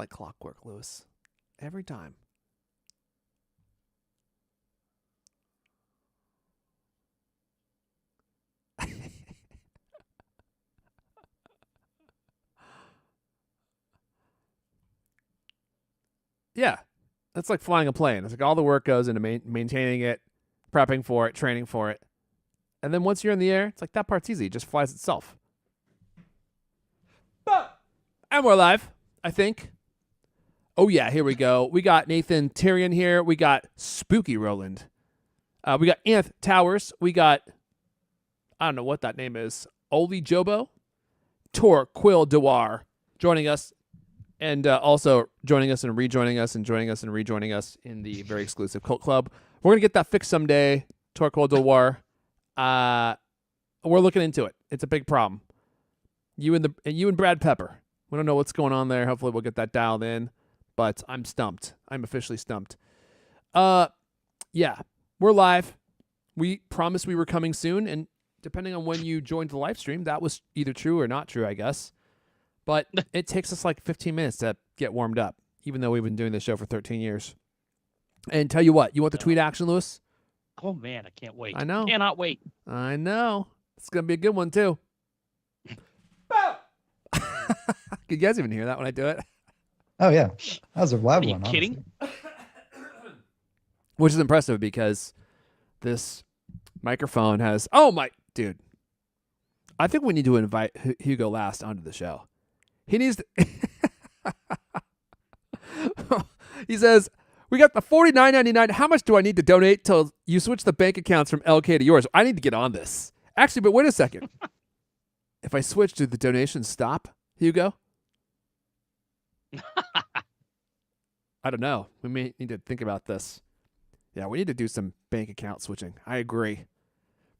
like clockwork, Lewis. Every time. Yeah. That's like flying a plane. It's like all the work goes into maintaining it, prepping for it, training for it. And then once you're in the air, it's like that part's easy. It just flies itself. And we're live, I think. Oh, yeah, here we go. We got Nathan Tyrion here. We got Spooky Roland. We got Anth Towers. We got, I don't know what that name is, Oli Jobo. Tor Quill Dewar joining us. And also joining us and rejoining us and joining us and rejoining us in the very exclusive Cult Club. We're going to get that fixed someday. Tor Quill Dewar. We're looking into it. It's a big problem. You and Brad Pepper. We don't know what's going on there. Hopefully we'll get that dialed in. But I'm stumped. I'm officially stumped. Yeah, we're live. We promised we were coming soon, and depending on when you joined the live stream, that was either true or not true, I guess. But it takes us like 15 minutes to get warmed up, even though we've been doing this show for 13 years. And tell you what, you want the tweet action, Lewis? Oh, man, I can't wait. I know. Cannot wait. I know. It's going to be a good one, too. Can you guys even hear that when I do it? Oh, yeah. That was a loud one. Are you kidding? Which is impressive because this microphone has... Oh, my... Dude. I think we need to invite Hugo Last onto the show. He needs to... He says, we got the $49.99. How much do I need to donate till you switch the bank accounts from LK to yours? I need to get on this. Actually, but wait a second. If I switch, do the donations stop, Hugo? I don't know. We may need to think about this. Yeah, we need to do some bank account switching. I agree.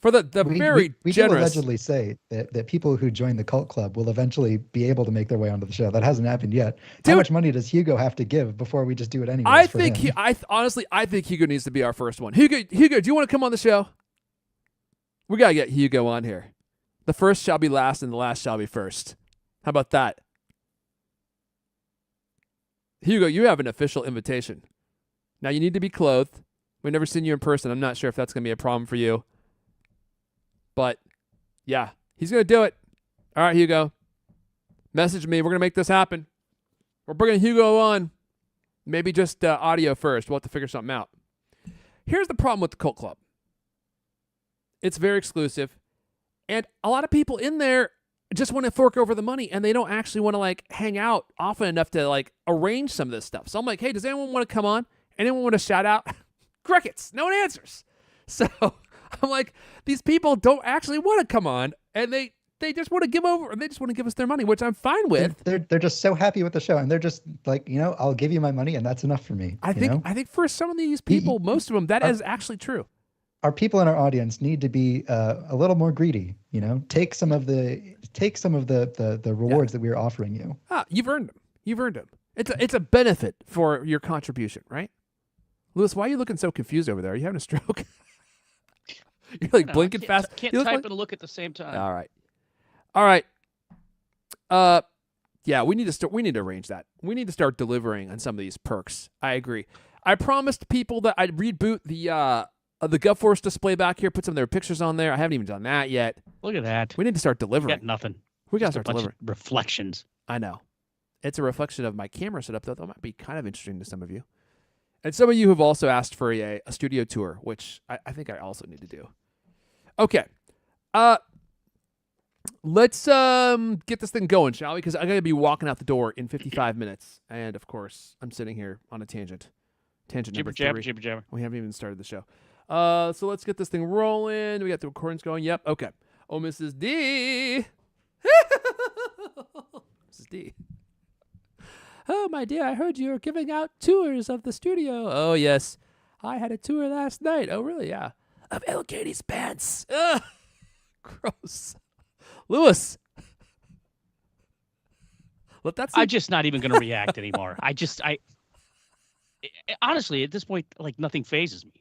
For the very we generous... do allegedly say that people who join the Cult Club will eventually be able to make their way onto the show. That hasn't happened yet. How much money does Hugo have to give before we just do it anyway? I think honestly, I think Hugo needs to be our first one. Hugo, do you want to come on the show? We got to get Hugo on here. The first shall be last and the last shall be first. How about that? Hugo, you have an official invitation. Now, you need to be clothed. We've never seen you in person. I'm not sure if that's going to be a problem for you. But, yeah, he's going to do it. All right, Hugo. Message me. We're going to make this happen. We're bringing Hugo on. Maybe just audio first. We'll have to figure something out. Here's the problem with the Cult Club. It's very exclusive. And a lot of people in there just want to fork over the money, and they don't actually want to, like, hang out often enough to, like, arrange some of this stuff. So I'm like, hey, does anyone want to come on? Anyone want to shout out? Crickets. No one answers. So I'm like, these people don't actually want to come on, and they just want to give over, and they just want to give us their money, which I'm fine with. They're just so happy with the show, and they're just like, I'll give you my money, and that's enough for me. I think for some of these people, most of them, that is actually true. Our people in our audience need to be a little more greedy. Take some of the rewards that we are offering you. You've earned them. You've earned them. It's a benefit for your contribution, right? Lewis, why are you looking so confused over there? Are you having a stroke? You're like blinking fast. Can't type and look at the same time. All right. Yeah, we need to arrange that. We need to start delivering on some of these perks. I agree. I promised people that I'd reboot the GovForce display back here, put some of their pictures on there. I haven't even done that yet. Look at that. We need to start delivering. We got nothing. We got to start delivering. Reflections. I know. It's a reflection of my camera setup, though. That might be kind of interesting to some of you. And some of you have also asked for a studio tour, which I think I also need to do. Okay. Let's get this thing going, shall we? Because I got to be walking out the door in 55 minutes. And, of course, I'm sitting here on a tangent. Tangent number 3. Jibber jabber. We haven't even started the show. So let's get this thing rolling. We got the recordings going. Yep. Okay. Oh, Mrs. D. Mrs. D. Oh, my dear, I heard you were giving out tours of the studio. Oh, yes. I had a tour last night. Oh, really? Yeah. Of L. Katie's pants. Ugh. Gross. Lewis. Let that I'm just not even going to react anymore. Honestly, at this point, like, nothing phases me.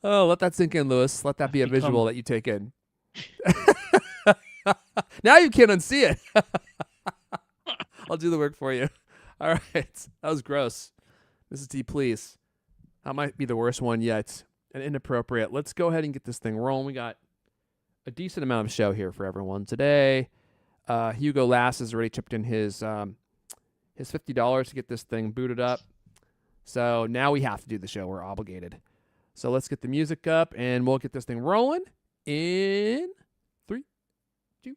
Oh, let that sink in, Lewis. Let that be a visual that you take in. Now you can't unsee it. I'll do the work for you. All right. That was gross. Mrs. D, please. That might be the worst one yet. And inappropriate. Let's go ahead and get this thing rolling. We got a decent amount of show here for everyone today. Hugo Lass has already chipped in his $50 to get this thing booted up. So now we have to do the show. We're obligated. So let's get the music up, and we'll get this thing rolling in 3, 2.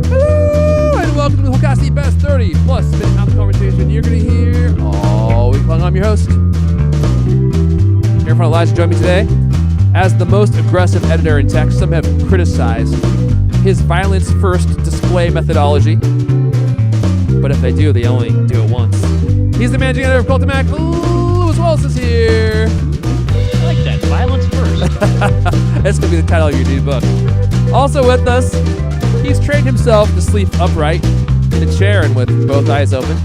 Hello, and welcome to the CultCast, the best 30 plus minute out conversation you're going to hear all week long. I'm your host. Here in front of Elijah, join me today. As the most aggressive editor in tech, some have criticized his violence-first display methodology. But if they do, they only do it once. He's the managing editor of Cult Mac. Lewis Wallace is here. I like that. Violence first. That's going to be the title of your new book. Also with us, he's trained himself to sleep upright in a chair and with both eyes open.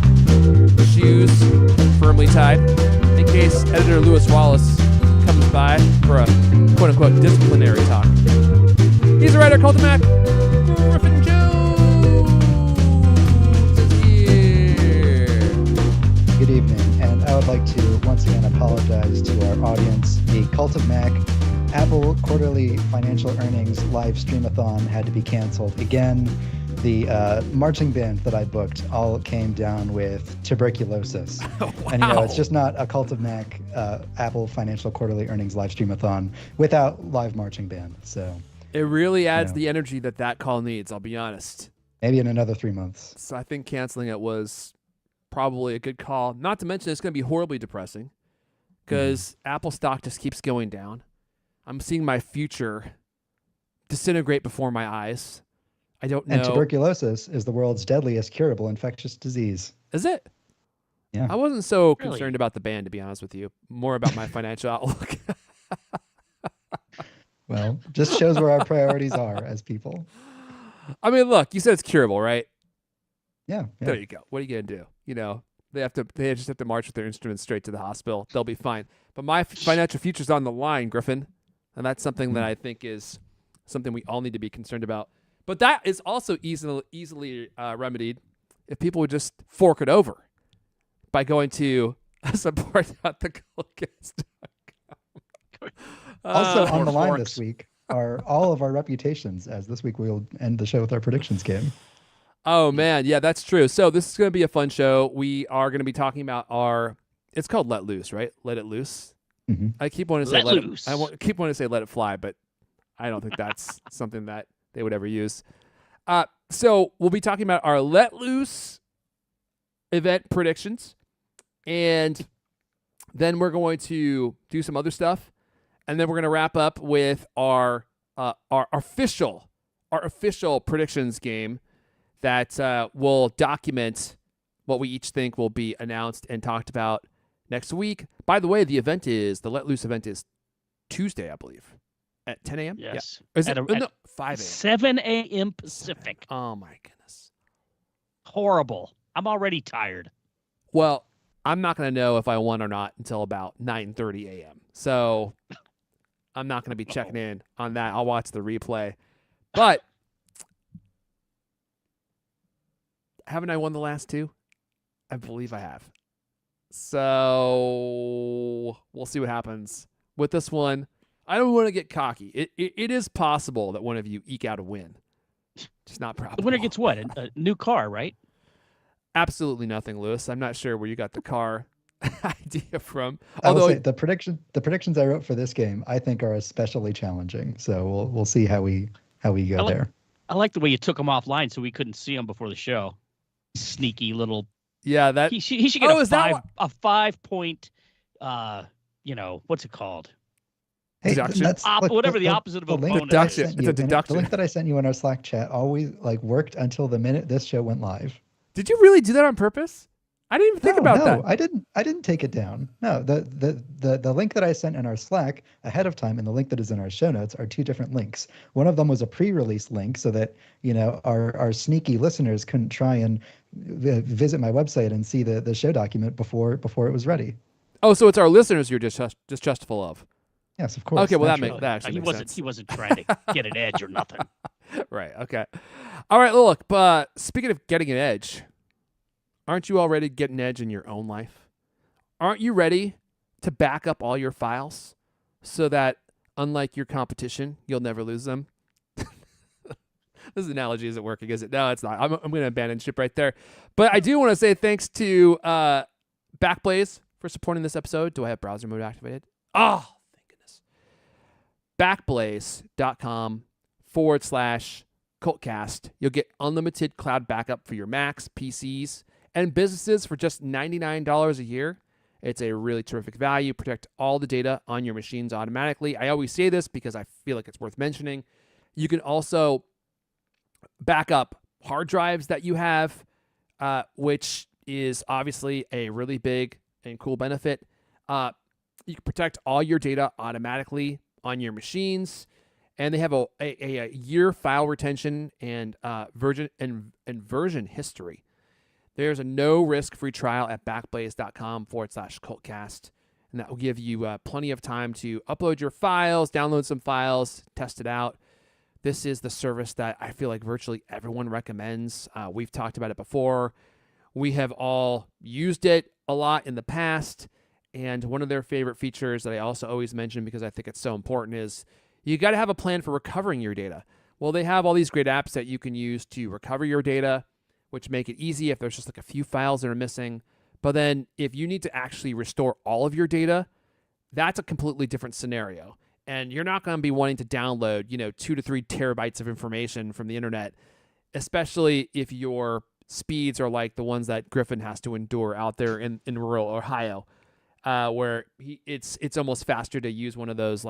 Shoes firmly tied. In case editor Lewis Wallace comes by for a quote-unquote disciplinary talk. He's a writer at Cult Mac. Griffin Jones is here. Good evening, and I would like to once again apologize to our audience. The Cult of Mac Apple quarterly financial earnings live streamathon had to be canceled again. The marching band that I booked all came down with tuberculosis. Wow. And it's just not a Cult of Mac Apple financial quarterly earnings live streamathon without live marching band. So it really adds the energy that call needs, I'll be honest. maybe in another 3 months. So I think canceling it was probably a good call. Not to mention it's going to be horribly depressing because Apple stock just keeps going down. I'm seeing my future disintegrate before my eyes. I don't know. And tuberculosis is the world's deadliest curable infectious disease. Is it? Yeah. I wasn't so Really? concerned about the band, to be honest with you. More about my financial outlook. Well, just shows where our priorities are as people. I mean, look, you said it's curable, right? Yeah. There you go. What are you gonna do? They just have to march with their instruments straight to the hospital. They'll be fine. But my financial future's on the line, Griffin, and that's something that I think is something we all need to be concerned about. But that is also easily remedied if people would just fork it over by going to support.thecultcast.com. Also on the line forks. this week are all of our reputations, as this week we'll end the show with our predictions game. Oh, man. Yeah, that's true. So this is going to be a fun show. We are going to be talking about it's called Let Loose, right? Let It Loose. Mm-hmm. I keep wanting to say Let Loose. keep wanting to say Let It Fly, but I don't think that's something that they would ever use. So we'll be talking about our Let Loose event predictions, and then we're going to do some other stuff, and then we're going to wrap up with our official predictions game that will document what we each think will be announced and talked about next week. By the way, the Let Loose event is Tuesday, I believe, at 10 a.m. Yes. Yeah. Is it? At No, 5 a.m. 7 a.m. Pacific. Oh my goodness. Horrible. I'm already tired. Well, I'm not going to know if I won or not until about 9:30 a.m. So I'm not going to be checking in on that. I'll watch the replay. But haven't I won the last two? I believe I have. So we'll see what happens with this one. I don't want to get cocky. It is possible that one of you eke out a win. Just not probable. The winner gets what? A new car, right? Absolutely nothing, Lewis. I'm not sure where you got the car idea from. I will Although say the predictions I wrote for this game I think are especially challenging. So we'll see how we go there. I like the way you took him offline so we couldn't see him before the show. Sneaky little. yeah, that He should get Oh, is that a 5 point. What's it called? Hey, Deduction? Whatever the opposite of a link bonus that I Deduction. sent It's you a deduction. The link that I sent you in our Slack chat always worked until the minute this show went live. Did you really do that on purpose? I didn't even think about that. I didn't take it down. No, the link that I sent in our Slack ahead of time and the link that is in our show notes are two different links. One of them was a pre-release link so that our sneaky listeners couldn't try and visit my website and see the show document before it was ready. Oh, so it's our listeners you're distrustful of. Yes, of course. Okay, well naturally. that actually makes sense. He wasn't trying to get an edge or nothing. Right. Okay. All right. Look, but speaking of getting an edge, Aren't you all ready to get an edge in your own life? Aren't you ready to back up all your files so that, unlike your competition, you'll never lose them? This analogy isn't working, is it? No, it's not. I'm going to abandon ship right there. But I do want to say thanks to Backblaze for supporting this episode. Do I have browser mode activated? Oh, thank goodness. Backblaze.com/CultCast. You'll get unlimited cloud backup for your Macs, PCs, and businesses for just $99 a year. It's a really terrific value. Protect all the data on your machines automatically. I always say this because I feel like it's worth mentioning. You can also back up hard drives that you have, which is obviously a really big and cool benefit. You can protect all your data automatically on your machines, and they have a year file retention and version history. There's a no-risk free trial at backblaze.com/CultCast, and that will give you plenty of time to upload your files, download some files, test it out. This is the service that I feel like virtually everyone recommends. We've talked about it before. We have all used it a lot in the past, and one of their favorite features that I also always mention because I think it's so important is you got to have a plan for recovering your data. Well, they have all these great apps that you can use to recover your data, which make it easy if there's just like a few files that are missing. But then if you need to actually restore all of your data, that's a completely different scenario. And you're not going to be wanting to download, 2 to 3 terabytes of information from the internet, especially if your speeds are like the ones that Griffin has to endure out there in rural Ohio, where it's almost faster to use one of those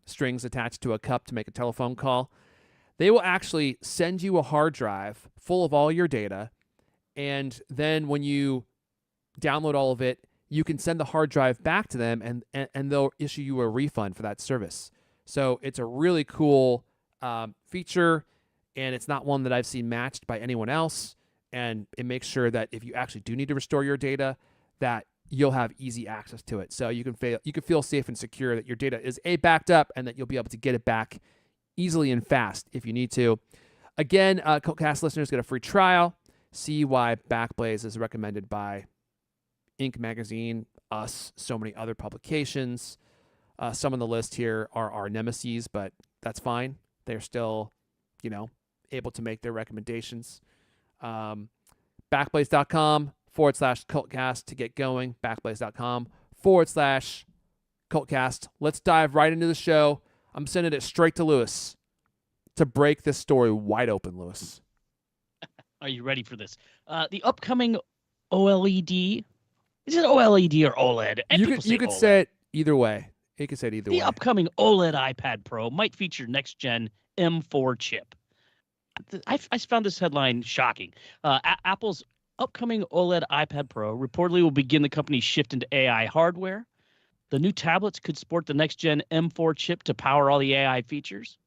strings attached to a cup to make a telephone call. They will actually send you a hard drive full of all your data, and then when you download all of it, you can send the hard drive back to them, and they'll issue you a refund for that service. So it's a really cool feature, and it's not one that I've seen matched by anyone else. And it makes sure that if you actually do need to restore your data, that you'll have easy access to it. So you can feel safe and secure that your data is backed up, and that you'll be able to get it back easily and fast if you need to. Again, CultCast listeners get a free trial. See why Backblaze is recommended by Inc. magazine, us, so many other publications. Some on the list here are our nemesis, but that's fine. They're still, able to make their recommendations. Backblaze.com/CultCast to get going. Backblaze.com/CultCast. Let's dive right into the show. I'm sending it straight to Lewis to break this story wide open, Lewis. Are you ready for this? The upcoming OLED. Is it OLED or OLED? And you could say it either way. You could say it either way. The upcoming OLED iPad Pro might feature next-gen M4 chip. I found this headline shocking. Apple's upcoming OLED iPad Pro reportedly will begin the company's shift into AI hardware. The new tablets could sport the next-gen M4 chip to power all the AI features.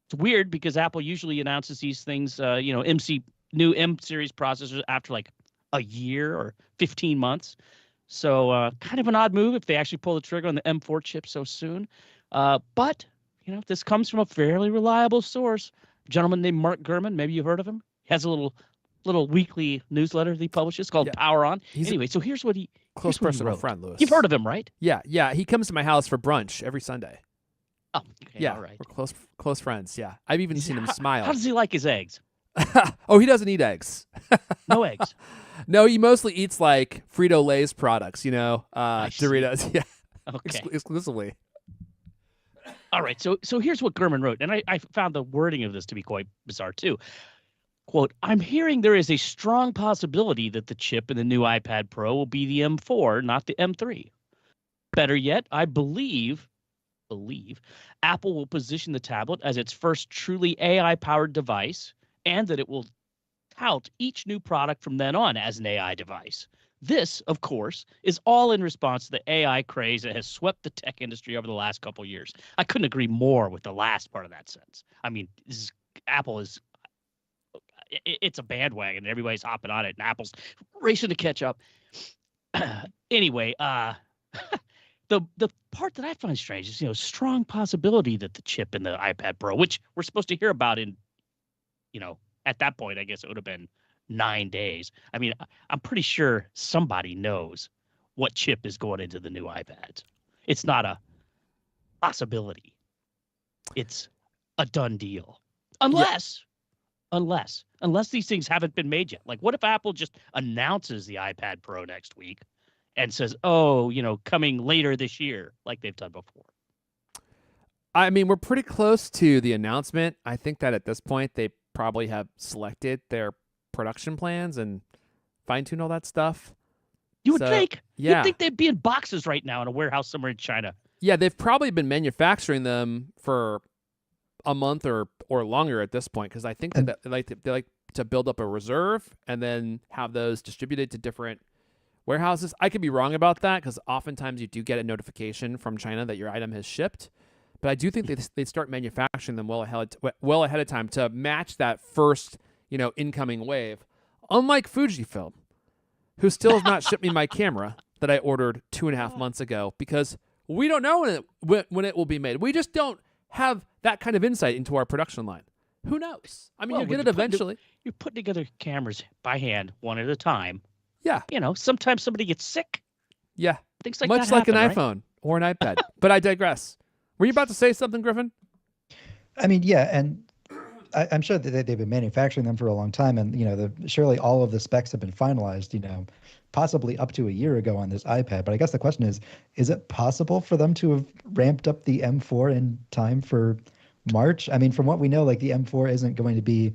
It's weird because Apple usually announces these things, new M series processors after like a year or 15 months. So kind of an odd move if they actually pull the trigger on the M4 chip so soon. But, this comes from a fairly reliable source. A gentleman named Mark Gurman, maybe you've heard of him. He has a little weekly newsletter that he publishes called Power On. Anyway, so here's what he close personal friend, Lewis. You've heard of him, right? Yeah. He comes to my house for brunch every Sunday. Oh, okay, yeah, all right. We're close friends. Yeah, I've even seen him smile. How does he like his eggs? Oh, he doesn't eat eggs. No eggs. No, he mostly eats like Frito-Lay's products. Doritos. Yeah, Okay. Exclusively. All right. So here's what Gurman wrote, and I found the wording of this to be quite bizarre too. Quote, I'm hearing there is a strong possibility that the chip in the new iPad Pro will be the M4, not the M3. Better yet, I believe Apple will position the tablet as its first truly AI-powered device, and that it will tout each new product from then on as an AI device. This, of course, is all in response to the AI craze that has swept the tech industry over the last couple of years. I couldn't agree more with the last part of that sentence. I mean, Apple is it's a bandwagon and everybody's hopping on it and Apple's racing to catch up. Anyway, the part that I find strange is, strong possibility that the chip in the iPad Pro, which we're supposed to hear about in, at that point, I guess it would have been 9 days. I mean, I'm pretty sure somebody knows what chip is going into the new iPads. It's not a possibility. It's a done deal. Unless these things haven't been made yet. Like, what if Apple just announces the iPad Pro next week and says, oh, coming later this year, like they've done before? I mean, we're pretty close to the announcement. I think that at this point, they probably have selected their production plans and fine-tune all that stuff. You would think. Yeah. You'd think they'd be in boxes right now in a warehouse somewhere in China. Yeah, they've probably been manufacturing them for a month or longer at this point, because I think that they like to build up a reserve and then have those distributed to different warehouses. I could be wrong about that, because oftentimes you do get a notification from China that your item has shipped. But I do think they start manufacturing them well ahead of time to match that first, incoming wave. Unlike Fujifilm, who still has not shipped me my camera that I ordered 2.5 months ago, because we don't know when it will be made. We just don't have that kind of insight into our production line. Who knows? I mean, you'll get it eventually. You're putting together cameras by hand, one at a time. Yeah. Sometimes somebody gets sick. Yeah. Things like much that like happen, an iPhone or an iPad. But I digress. Were you about to say something, Griffin? I mean, yeah, and I'm sure that they've been manufacturing them for a long time, and surely all of the specs have been finalized, possibly up to a year ago on this iPad. But I guess the question is it possible for them to have ramped up the M4 in time for March? I mean, from what we know, like the M4 isn't going to be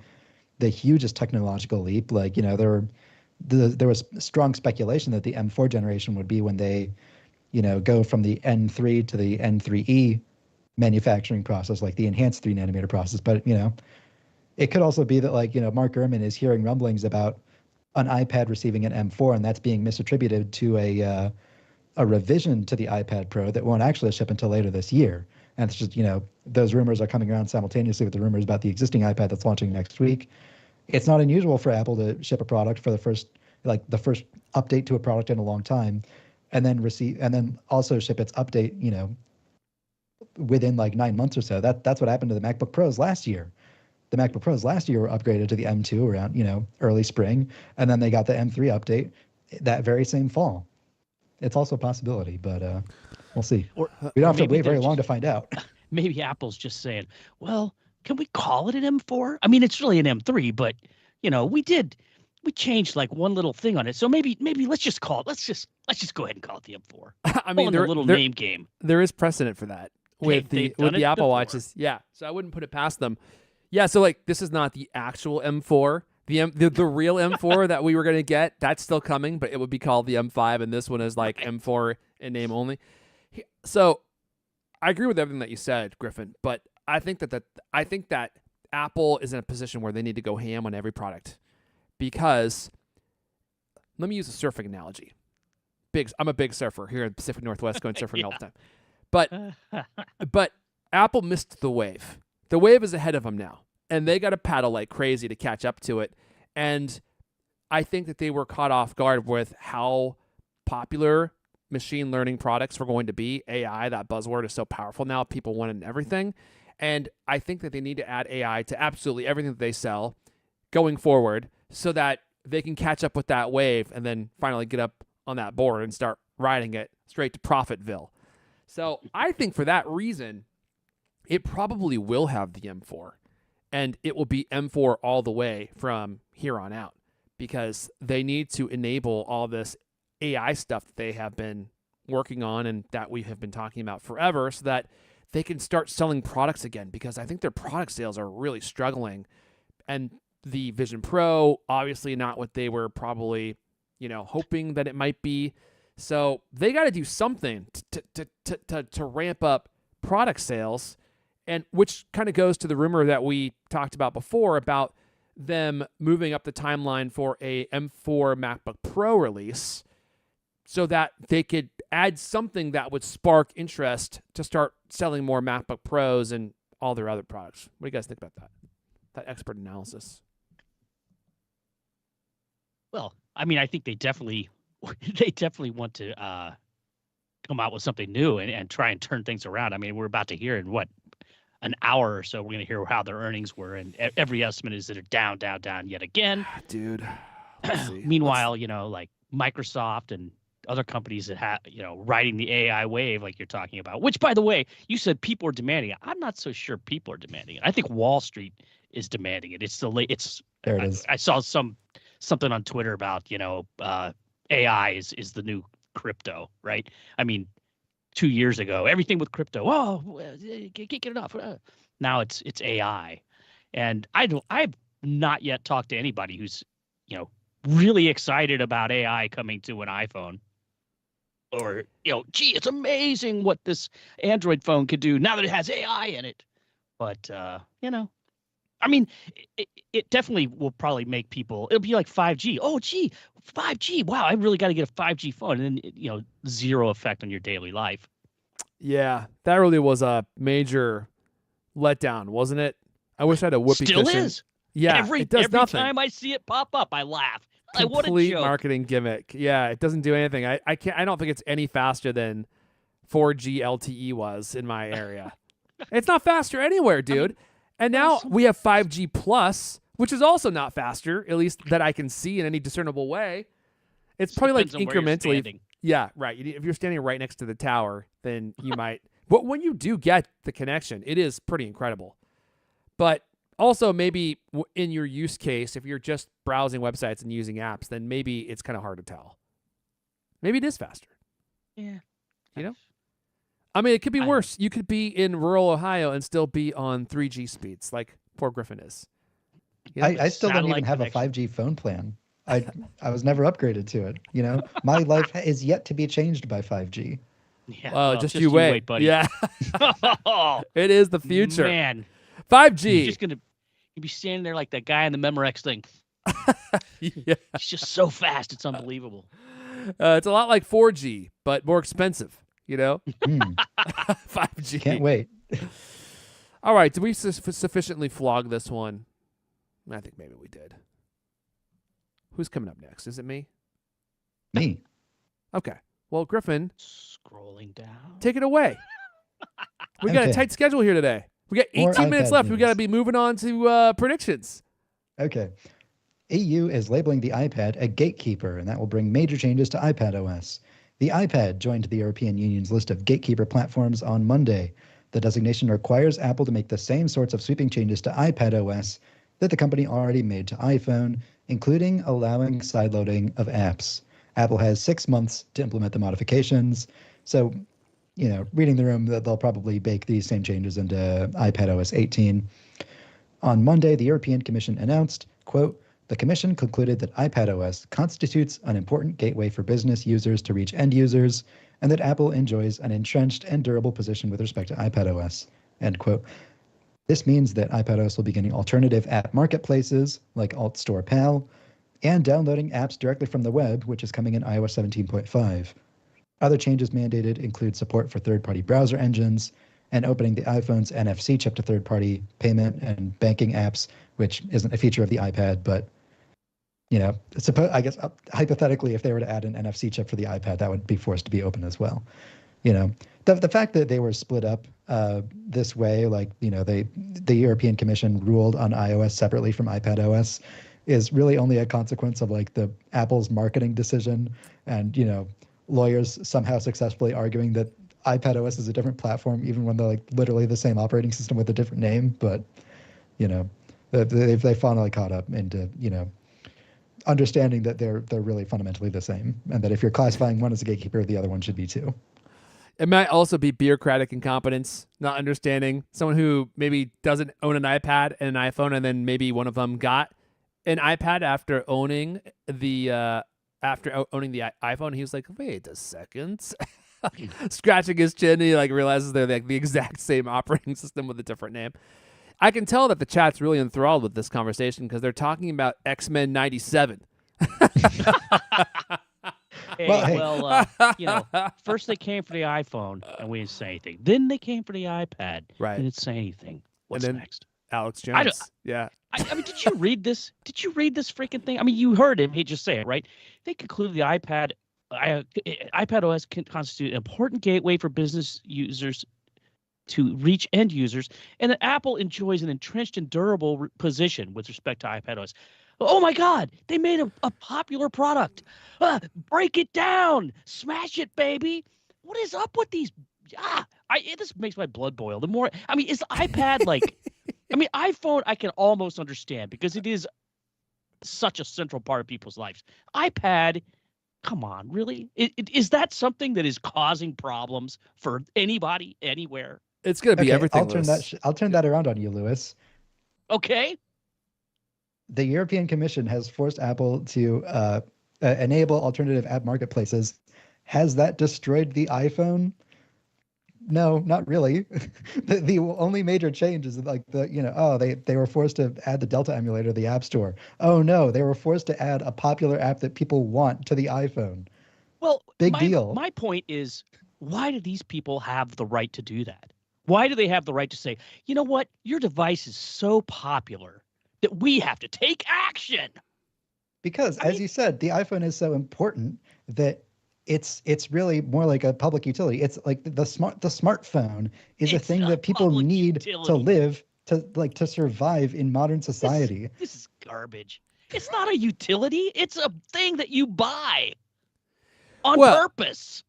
the hugest technological leap. Like, there was strong speculation that the M4 generation would be when they, go from the N3 to the N3E manufacturing process, like the enhanced 3-nanometer process. But, it could also be that, like, Mark Gurman is hearing rumblings about an iPad receiving an M4, and that's being misattributed to a revision to the iPad Pro that won't actually ship until later this year. And it's just, those rumors are coming around simultaneously with the rumors about the existing iPad that's launching next week. It's not unusual for Apple to ship a product for the first update to a product in a long time, and then also ship its update, within like 9 months or so. That's what happened to the MacBook Pros last year. The MacBook Pros last year were upgraded to the M2 around, early spring, and then they got the M3 update that very same fall. It's also a possibility, but we'll see. We don't have to wait very long to find out. Maybe Apple's just saying, well, can we call it an M4? I mean, it's really an M3, but we changed like one little thing on it. So maybe let's just call it. Let's just go ahead and call it the M4. I mean, a little name game. There is precedent for that with the Apple before. Watches. Yeah, so I wouldn't put it past them. Yeah, so like this is not the actual M4. The real M4 that we were going to get, that's still coming, but it would be called the M5, and this one is like M4 in name only. So I agree with everything that you said, Griffin, but I think that Apple is in a position where they need to go ham on every product, because let me use a surfing analogy. I'm a big surfer here in the Pacific Northwest, going surfing all the time. But Apple missed the wave. The wave is ahead of them now, and they got to paddle like crazy to catch up to it. And I think that they were caught off guard with how popular machine learning products were going to be. AI, that buzzword, is so powerful now. People want it in everything. And I think that they need to add AI to absolutely everything that they sell going forward, so that they can catch up with that wave and then finally get up on that board and start riding it straight to Profitville. So I think for that reason, it probably will have the M4, and it will be M4 all the way from here on out, because they need to enable all this AI stuff that they have been working on and that we have been talking about forever, so that they can start selling products again, because I think their product sales are really struggling. And the Vision Pro, obviously not what they were probably, hoping that it might be. So they got to do something to ramp up product sales, and which kind of goes to the rumor that we talked about before about them moving up the timeline for a M4 MacBook Pro release, so that they could add something that would spark interest to start selling more MacBook Pros and all their other products. What do you guys think about that? That expert analysis. Well, I mean, I think they definitely want to come out with something new and try and turn things around. I mean, we're about to hear in an hour or so, we're going to hear how their earnings were, and every estimate is that they're down, down, down yet again. Dude. Let's see. Meanwhile, like Microsoft and other companies that have, riding the AI wave like you're talking about, which, by the way, you said people are demanding it. I'm not so sure people are demanding it. I think Wall Street is demanding it. It's There it is. I saw something on Twitter about, AI is the new crypto, right? I mean, 2 years ago, everything with crypto, can't get enough. Now it's AI. And I've not yet talked to anybody who's, really excited about AI coming to an iPhone. Or, gee, it's amazing what this Android phone could do now that it has AI in it. But, I mean, it definitely will probably make people, it'll be like 5G. Oh, gee, 5G. Wow, I really got to get a 5G phone. And then, zero effect on your daily life. Yeah, that really was a major letdown, wasn't it? I wish I had a whoopee Still cushion. is. Yeah, it does every nothing. time I see it pop up, I laugh. Like, what a Complete joke. marketing gimmick. Yeah, it doesn't do anything. I don't think it's any faster than 4G LTE was in my area. It's not faster anywhere, dude. And now we have 5G plus, which is also not faster, at least that I can see in any discernible way. It's probably like incrementally. Yeah, right. If you're standing right next to the tower, then you might. But when you do get the connection, it is pretty incredible. But also, maybe in your use case, if you're just browsing websites and using apps, then maybe it's kind of hard to tell. Maybe it is faster. Yeah. I mean, it could be worse. You could be in rural Ohio and still be on 3G speeds, like poor Griffin is. I still don't even have a 5G phone plan. I was never upgraded to it. My life is yet to be changed by 5G. Yeah, well, just you wait, buddy. Yeah. It is the future. Man. 5G. You'd be standing there like that guy in the Memorex thing. Yeah. It's just so fast. It's unbelievable. It's a lot like 4G, but more expensive, 5G. Can't wait. All right. Did we sufficiently flog this one? I think maybe we did. Who's coming up next? Is it me? Me. Okay. Well, Griffin. Scrolling down. Take it away. We got a tight schedule here today. We got 18 minutes left. We got to be moving on to predictions. Okay. EU is labeling the iPad a gatekeeper, and that will bring major changes to iPadOS. The iPad joined the European Union's list of gatekeeper platforms on Monday. The designation requires Apple to make the same sorts of sweeping changes to iPadOS that the company already made to iPhone, including allowing sideloading of apps. Apple has 6 months to implement the modifications. So, reading the room, they'll probably bake these same changes into iPadOS 18. On Monday, the European Commission announced, quote, "The Commission concluded that iPadOS constitutes an important gateway for business users to reach end users, and that Apple enjoys an entrenched and durable position with respect to iPadOS," end quote. This means that iPadOS will be getting alternative app marketplaces like AltStore Pal, and downloading apps directly from the web, which is coming in iOS 17.5. Other changes mandated include support for third-party browser engines and opening the iPhone's NFC chip to third-party payment and banking apps, which isn't a feature of the iPad, but I guess hypothetically, if they were to add an NFC chip for the iPad, that would be forced to be open as well. The fact that they were split up this way, the European Commission ruled on iOS separately from iPadOS, is really only a consequence of the Apple's marketing decision and lawyers somehow successfully arguing that iPadOS is a different platform, even when they're literally the same operating system with a different name. But they finally caught up into understanding that they're really fundamentally the same, and that if you're classifying one as a gatekeeper, the other one should be too. It might also be bureaucratic incompetence, not understanding. Someone who maybe doesn't own an iPad and an iPhone, and then maybe one of them got an iPad after owning the iPhone. He was like, "Wait a second." Scratching his chin, he realizes they're the exact same operating system with a different name. I can tell that the chat's really enthralled with this conversation because they're talking about X-Men 97. First they came for the iPhone and we didn't say anything. Then they came for the iPad. Right. And didn't say anything. What's next? Alex Jones. I mean, did you read this? Did you read this freaking thing? I mean, you heard him. He just say it, right? They concluded the iPadOS can constitute an important gateway for business users to reach end users, and that Apple enjoys an entrenched and durable position with respect to iPadOS. Oh my God, they made a popular product. Break it down, smash it, baby. What is up with these? This makes my blood boil. The more, I mean, is the iPad like? I mean, iPhone I can almost understand because it is such a central part of people's lives. iPad, come on, really? Is that something that is causing problems for anybody anywhere? It's going to be everything. I'll turn that around on you, Lewis. Okay. The European Commission has forced Apple to enable alternative app marketplaces. Has that destroyed the iPhone? No, not really. The only major change is like they were forced to add the Delta emulator to the App Store. Oh no, they were forced to add a popular app that people want to the iPhone. Well, big deal. My point is, why do these people have the right to do that? Why do they have the right to say, you know what, your device is so popular that we have to take action? Because, as you said, the iPhone is so important that it's really more like a public utility. It's like the smartphone is a thing that people need to live, to survive in modern society. This is garbage. It's not a utility. It's a thing that you buy on purpose.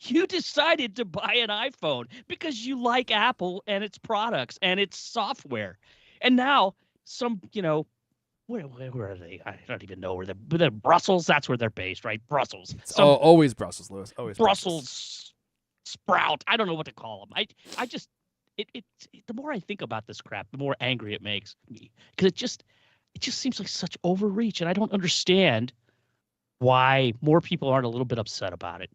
You decided to buy an iPhone because you like Apple and its products and its software. And now where are they? I don't even know where they're Brussels. That's where they're based, right? Brussels. Always Brussels, Lewis. Always Brussels sprout. I don't know what to call them. I just the more I think about this crap, the more angry it makes me, because it just seems like such overreach, and I don't understand why more people aren't a little bit upset about it.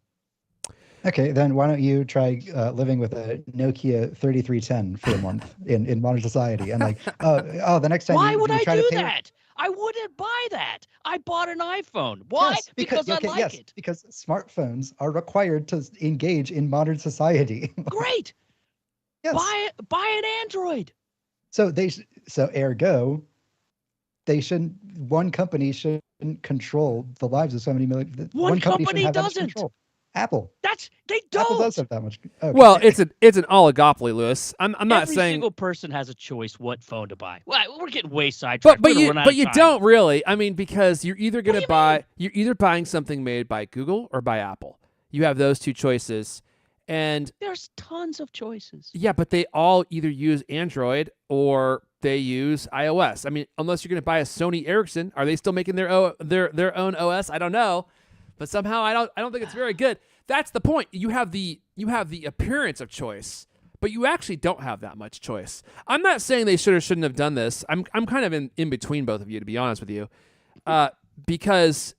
Okay, then why don't you try living with a Nokia 3310 for a month in modern society? And the next time why would I try do to that? I wouldn't buy that. I bought an iPhone. Why? Yes, because I like it. Because smartphones are required to engage in modern society. Great. Yes. Buy an Android. So ergo, one company shouldn't control the lives of so many million. One company have doesn't. That much control. Apple. They don't. Apple does have that much. Okay. Well, it's an oligopoly, Lewis. I'm not saying every single person has a choice what phone to buy. Well, we're getting way sidetracked. But you don't really. I mean, because you're either going to buy, you're either buying something made by Google or by Apple. You have those two choices, and there's tons of choices. Yeah, but they all either use Android or they use iOS. I mean, unless you're going to buy a Sony Ericsson, are they still making their own OS? I don't know. But somehow I don't think it's very good. That's the point. You have the appearance of choice, but you actually don't have that much choice. I'm not saying they should or shouldn't have done this. I'm kind of in between both of you, to be honest with you, because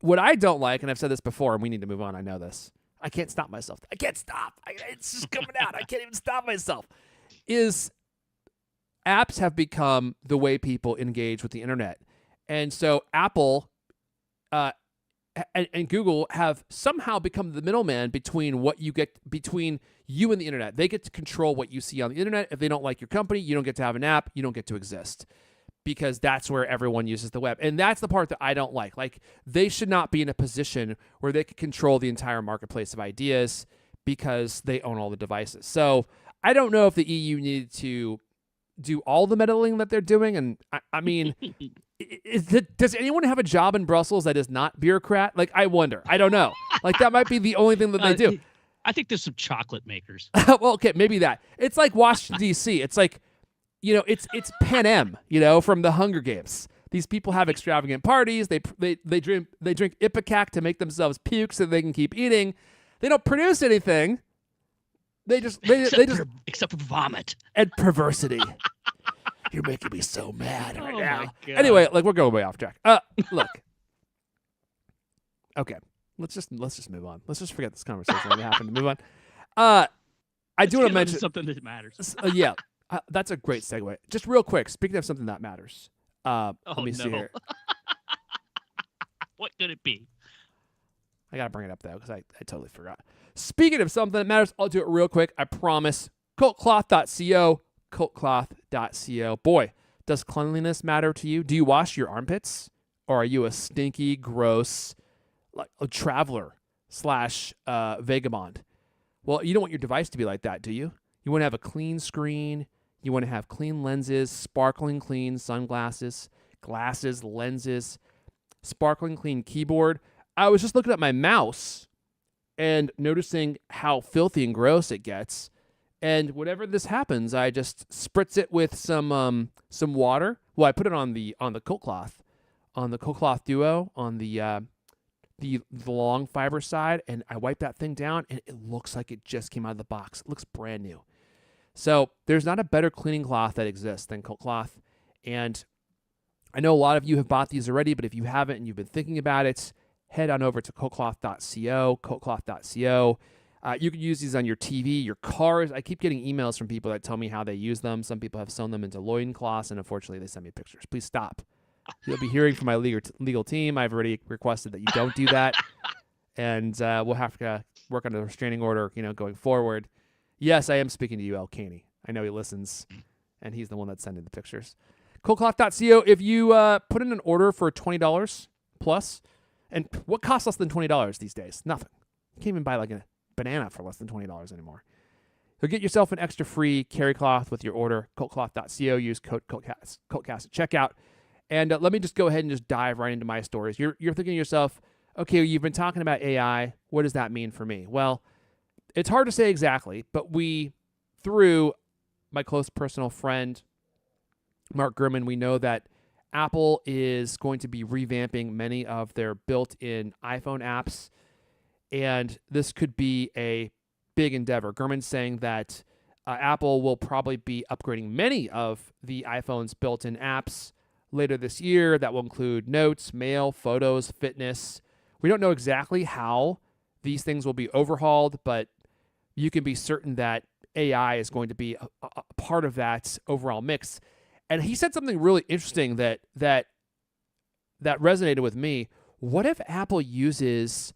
what I don't like, and I've said this before, and we need to move on. I know this. I can't stop myself. I can't stop. It's just coming out. I can't even stop myself. Is apps have become the way people engage with the internet, and so Apple. And Google have somehow become the middleman between between you and the internet. They get to control what you see on the internet. If they don't like your company, you don't get to have an app. You don't get to exist, because that's where everyone uses the web. And that's the part that I don't like. Like, they should not be in a position where they could control the entire marketplace of ideas because they own all the devices. So I don't know if the EU needed to do all the meddling that they're doing. And I mean... does anyone have a job in Brussels that is not bureaucrat? Like, I wonder. I don't know. Like, that might be the only thing that they do. I think there's some chocolate makers. Well, okay, maybe that. It's like Washington, D.C. It's like, it's Pan Am, from the Hunger Games. These people have extravagant parties. They drink Ipecac to make themselves puke so they can keep eating. They don't produce anything. Except for vomit and perversity. You're making me so mad right now. Anyway, we're going way off track. Look. Okay, let's just move on. Let's just forget this conversation that happened and move on. I do want to mention something that matters. Yeah, that's a great segue. Just real quick, speaking of something that matters. Let me see here. What could it be? I gotta bring it up though because I totally forgot. Speaking of something that matters, I'll do it real quick. I promise. CultCloth.co. CultCloth.co. Boy, does cleanliness matter to you? Do you wash your armpits? Or are you a stinky, gross, like a traveler / vagabond? Well, you don't want your device to be like that, do you? You want to have a clean screen. You want to have clean lenses, sparkling clean sunglasses, glasses, lenses, sparkling clean keyboard. I was just looking at my mouse and noticing how filthy and gross it gets. And whenever this happens, I just spritz it with some water. Well, I put it on the CultCloth, on the CultCloth Duo, on the long fiber side, and I wipe that thing down, and it looks like it just came out of the box. It looks brand new. So there's not a better cleaning cloth that exists than CultCloth. And I know a lot of you have bought these already, but if you haven't and you've been thinking about it, head on over to cultcloth.co, cultcloth.co. You can use these on your TV, your cars. I keep getting emails from people that tell me how they use them. Some people have sewn them into loincloths, and unfortunately, they send me pictures. Please stop. You'll be hearing from my legal team. I've already requested that you don't do that, and we'll have to work on a restraining order, going forward. Yes, I am speaking to you, El Caney. I know he listens, and he's the one that's sending the pictures. CultCloth.co. If you put in an order for $20 plus, and what costs less than $20 these days? Nothing. You can't even buy like a banana for less than $20 anymore. So get yourself an extra free carry cloth with your order. CultCloth.co. Use code CultCast at checkout. And let me just go ahead and just dive right into my stories. You're thinking to yourself, okay, you've been talking about AI. What does that mean for me? Well, it's hard to say exactly, but through my close personal friend, Mark Gurman, we know that Apple is going to be revamping many of their built-in iPhone apps, and this could be a big endeavor. Gurman's saying that Apple will probably be upgrading many of the iPhone's built-in apps later this year. That will include Notes, Mail, Photos, Fitness. We don't know exactly how these things will be overhauled, but you can be certain that AI is going to be a part of that overall mix. And he said something really interesting that resonated with me. What if Apple uses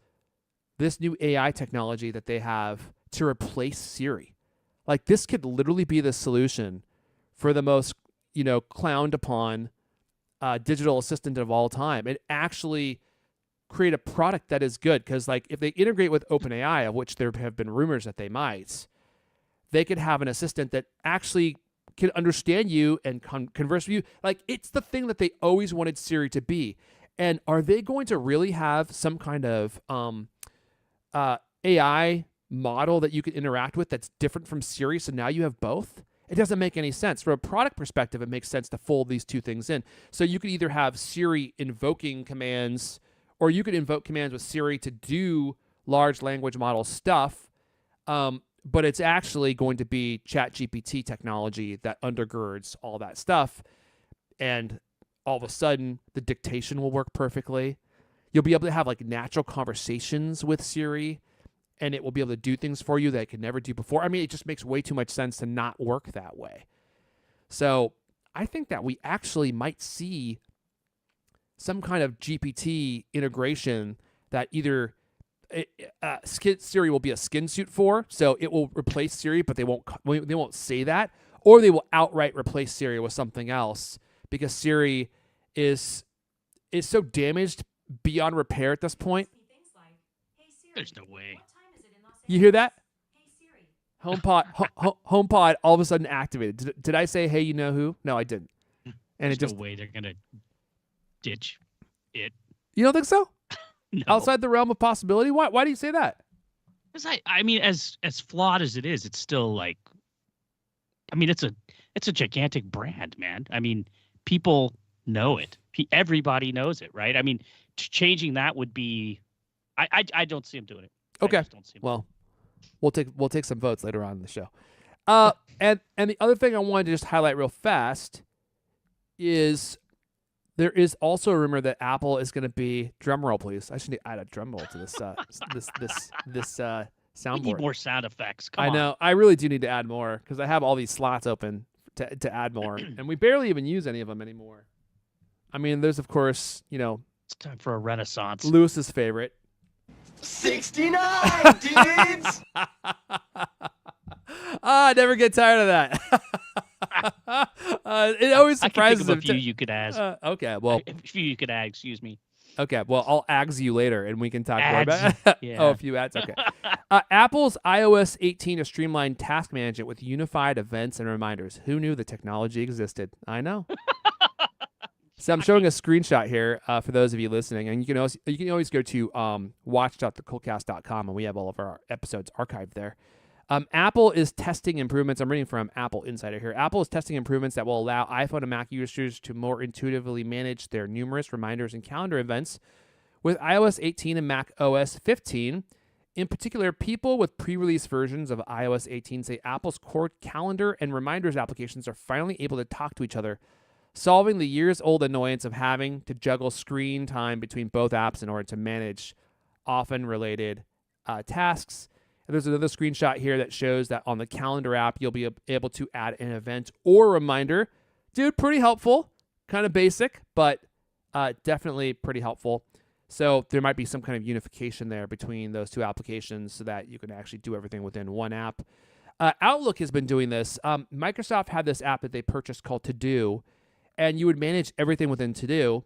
this new AI technology that they have to replace Siri? Like, this could literally be the solution for the most, clowned upon digital assistant of all time, and actually create a product that is good. Because, like, if they integrate with OpenAI, of which there have been rumors that they might, they could have an assistant that actually can understand you and converse with you. Like, it's the thing that they always wanted Siri to be. And are they going to really have some kind of AI model that you can interact with that's different from Siri, so now you have both? It doesn't make any sense. From a product perspective, it makes sense to fold these two things in. So you could either have Siri invoking commands, or you could invoke commands with Siri to do large language model stuff, but it's actually going to be ChatGPT technology that undergirds all that stuff, and all of a sudden, the dictation will work perfectly. You'll be able to have like natural conversations with Siri, and it will be able to do things for you that it could never do before. I mean, it just makes way too much sense to not work that way. So I think that we actually might see some kind of GPT integration that either Siri will be a skin suit for, so it will replace Siri, but they won't say that, or they will outright replace Siri with something else, because Siri is so damaged beyond repair at this point. There's no way. You hear that? HomePod all of a sudden activated. Did I say, hey, you know who? No, I didn't. And There's it just no way they're gonna ditch it. You don't think so? No. Outside the realm of possibility? Why do you say that? Because I mean, as flawed as it is, it's still like, I mean, it's a gigantic brand, man. I mean, people know it. Everybody knows it, right? I mean, changing that would be, I don't see him doing it. Okay. I just don't see him. Well, we'll take some votes later on in the show. And the other thing I wanted to just highlight real fast is there is also a rumor that Apple is going to be, drum roll please. I should add a drum roll to this this soundboard. We need more sound effects. Come on. I know. I really do need to add more because I have all these slots open to add more, and we barely even use any of them anymore. I mean, there's of course, It's time for a renaissance. Lewis's favorite. 69, dudes! I never get tired of that. It always I can surprises think of a him. few you could ask. Okay, well, A few you could add. Excuse me. Okay, well, I'll ags you later, and we can talk more Ads, about yeah. Oh, a few ads? Okay. Apple's iOS 18 to streamline task management with unified events and reminders. Who knew the technology existed? I know. So I'm showing a screenshot here for those of you listening, and you can always go to watch.thecultcast.com, and we have all of our episodes archived there. Apple is testing improvements. I'm reading from Apple Insider here. Apple is testing improvements that will allow iPhone and Mac users to more intuitively manage their numerous reminders and calendar events with iOS 18 and Mac OS 15. In particular, people with pre-release versions of iOS 18 say Apple's core calendar and reminders applications are finally able to talk to each other, solving the years-old annoyance of having to juggle screen time between both apps in order to manage often related tasks. And there's another screenshot here that shows that on the calendar app, you'll be able to add an event or reminder. Dude, pretty helpful. Kind of basic, but definitely pretty helpful. So there might be some kind of unification there between those two applications so that you can actually do everything within one app. Outlook has been doing this. Microsoft had this app that they purchased called To Do, and you would manage everything within To Do.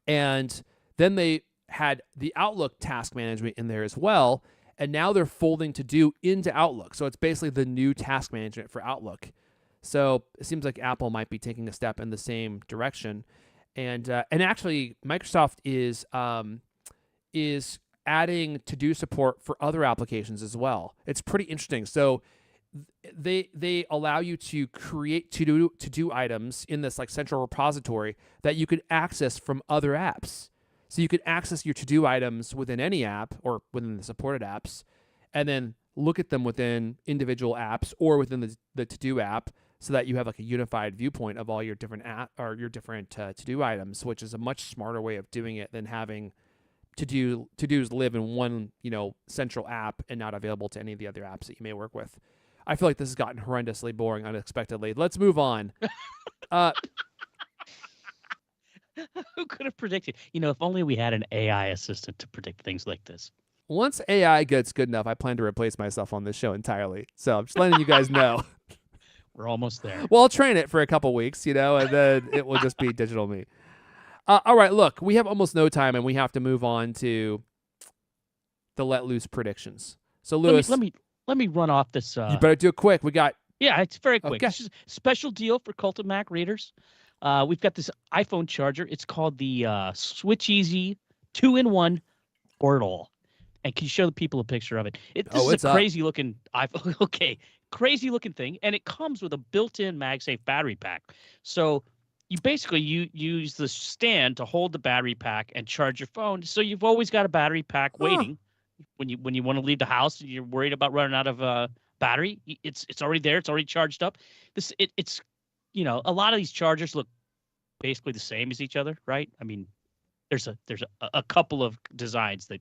And then they had the Outlook task management in there as well. And now they're folding To Do into Outlook. So it's basically the new task management for Outlook. So it seems like Apple might be taking a step in the same direction. And actually, Microsoft is adding To Do support for other applications as well. It's pretty interesting. So they allow you to create to do items in this like central repository that you could access from other apps. So you could access your to-do items within any app or within the supported apps, and then look at them within individual apps or within the to-do app, so that you have like a unified viewpoint of all your different to-do items, which is a much smarter way of doing it than having to-dos live in one central app and not available to any of the other apps that you may work with. I feel like this has gotten horrendously boring unexpectedly. Let's move on. Who could have predicted? If only we had an AI assistant to predict things like this. Once AI gets good enough, I plan to replace myself on this show entirely. So I'm just letting you guys know. We're almost there. Well, I'll train it for a couple weeks, and then it will just be digital me. All right, look, we have almost no time, and we have to move on to the Let Loose predictions. So, Lewis, let me run off this. You better do it quick. We got it's very quick. Okay. This is a special deal for Cult of Mac readers. We've got this iPhone charger. It's called the SwitchEasy 2-in-1 Portal. And can you show the people a picture of it? This is a crazy looking iPhone. Okay, crazy looking thing, and it comes with a built-in MagSafe battery pack. So you basically use the stand to hold the battery pack and charge your phone. So you've always got a battery pack waiting when you want to leave the house and you're worried about running out of battery. It's already there. It's already charged up. It's a lot of these chargers look basically the same as each other, right? I mean, there's a couple of designs that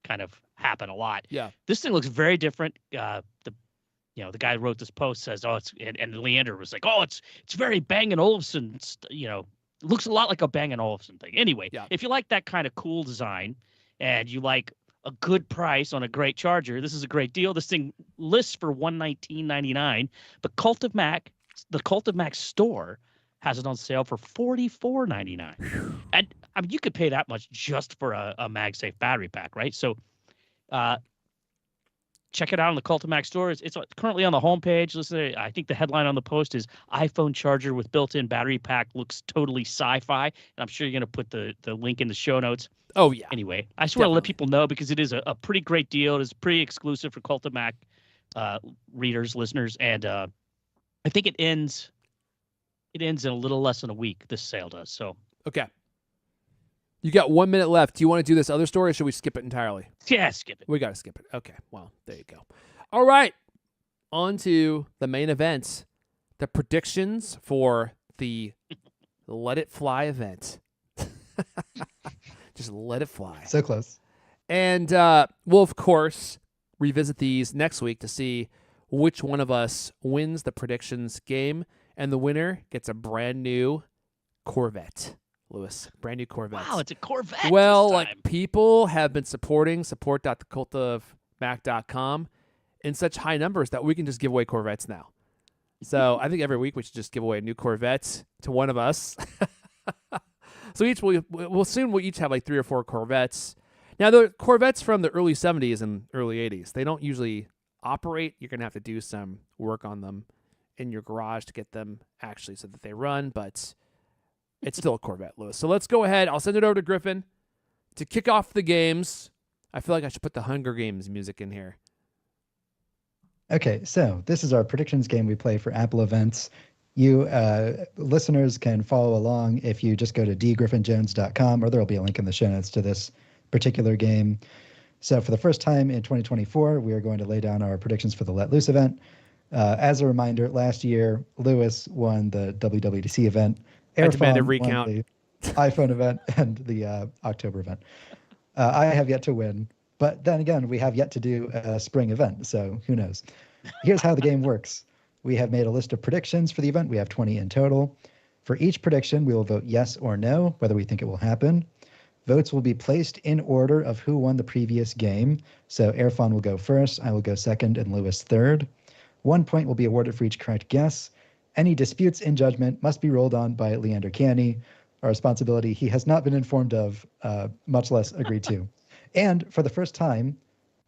kind of happen a lot. Yeah. This thing looks very different. The guy who wrote this post says, and Leander was like, it's very Bang & Olufsen, it looks a lot like a Bang & Olufsen thing. Anyway, if you like that kind of cool design and you like a good price on a great charger, this is a great deal. This thing lists for $119.99, but the Cult of Mac store has it on sale for $44.99. And I mean, you could pay that much just for a MagSafe battery pack, right? So check it out on the Cult of Mac store. It's currently on the homepage. Listen, I think the headline on the post is iPhone charger with built-in battery pack looks totally sci-fi. And I'm sure you're going to put the link in the show notes. Oh, yeah. Anyway, I just want to let people know because it is a pretty great deal. It is pretty exclusive for Cult of Mac readers, listeners. And I think it ends in a little less than a week, this sale does. So Okay. You got 1 minute left. Do you want to do this other story, or should we skip it entirely? yeah, skip it. We got to skip it. Okay. Well, there you go. All right. On to the main event. The predictions for the Let It Fly event. Just let it fly. So close. And we'll, of course, revisit these next week to see which one of us wins the predictions game. And the winner gets a brand new Corvette. Lewis, brand new Corvette. Wow, it's a Corvette. Well, this like time. people have been supporting support.thecultofmac.com in such high numbers that we can just give away Corvettes now. So I think every week we should just give away a new Corvette to one of us. So we'll each have like 3 or 4 Corvettes. Now the Corvettes from the early 70s and early 80s, they don't usually operate. You're gonna have to do some work on them in your garage to get them actually so that they run, but it's still a Corvette, Lewis. So let's go ahead. I'll send it over to Griffin to kick off the games. I feel like I should put the Hunger Games music in here. Okay, so this is our predictions game we play for Apple events. You listeners can follow along if you just go to dgriffinjones.com, or there will be a link in the show notes to this particular game. So for the first time in 2024, we are going to lay down our predictions for the Let Loose event. As a reminder, last year, Lewis won the WWDC event. I demand a Airfon recount. won the iPhone event and the October event. I have yet to win, but then again, we have yet to do a spring event, so who knows? Here's how the game works. We have made a list of predictions for the event. We have 20 in total. For each prediction, we will vote yes or no, whether we think it will happen. Votes will be placed in order of who won the previous game. So Airfon will go first, I will go second, and Lewis third. 1 point will be awarded for each correct guess. Any disputes in judgment must be rolled on by Leander Canny, a responsibility he has not been informed of, much less agreed to. And for the first time,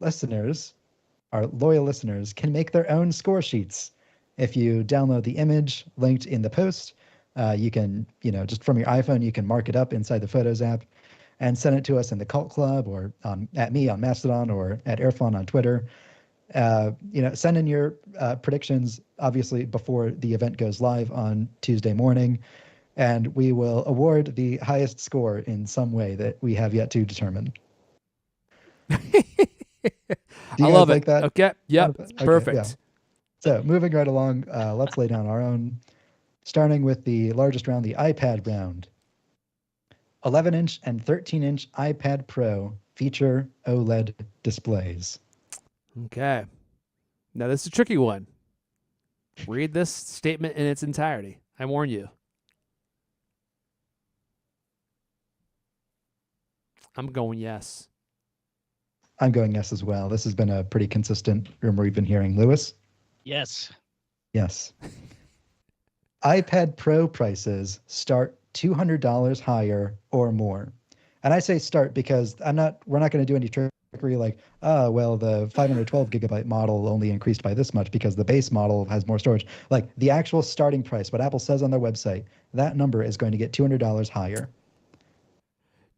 listeners, our loyal listeners, can make their own score sheets. If you download the image linked in the post, you can, just from your iPhone, you can mark it up inside the Photos app and send it to us in the Cult Club or at me on Mastodon or at Airfon on Twitter. Send in your predictions, obviously, before the event goes live on Tuesday morning, and we will award the highest score in some way that we have yet to determine. Do you I guys love like it. that? Okay. Yep. Okay, Perfect. yeah. So moving right along, let's lay down our own, starting with the largest round, the iPad round. 11-inch and 13-inch iPad Pro feature OLED displays. Okay. Now this is a tricky one. Read this statement in its entirety. I warn you. I'm going yes. I'm going yes as well. This has been a pretty consistent rumor we've been hearing. Lewis? Yes. Yes. iPad Pro prices start $200 higher or more. And I say start because we're not going to do any trickery like, the 512 gigabyte model only increased by this much because the base model has more storage. Like the actual starting price, what Apple says on their website, that number is going to get $200 higher.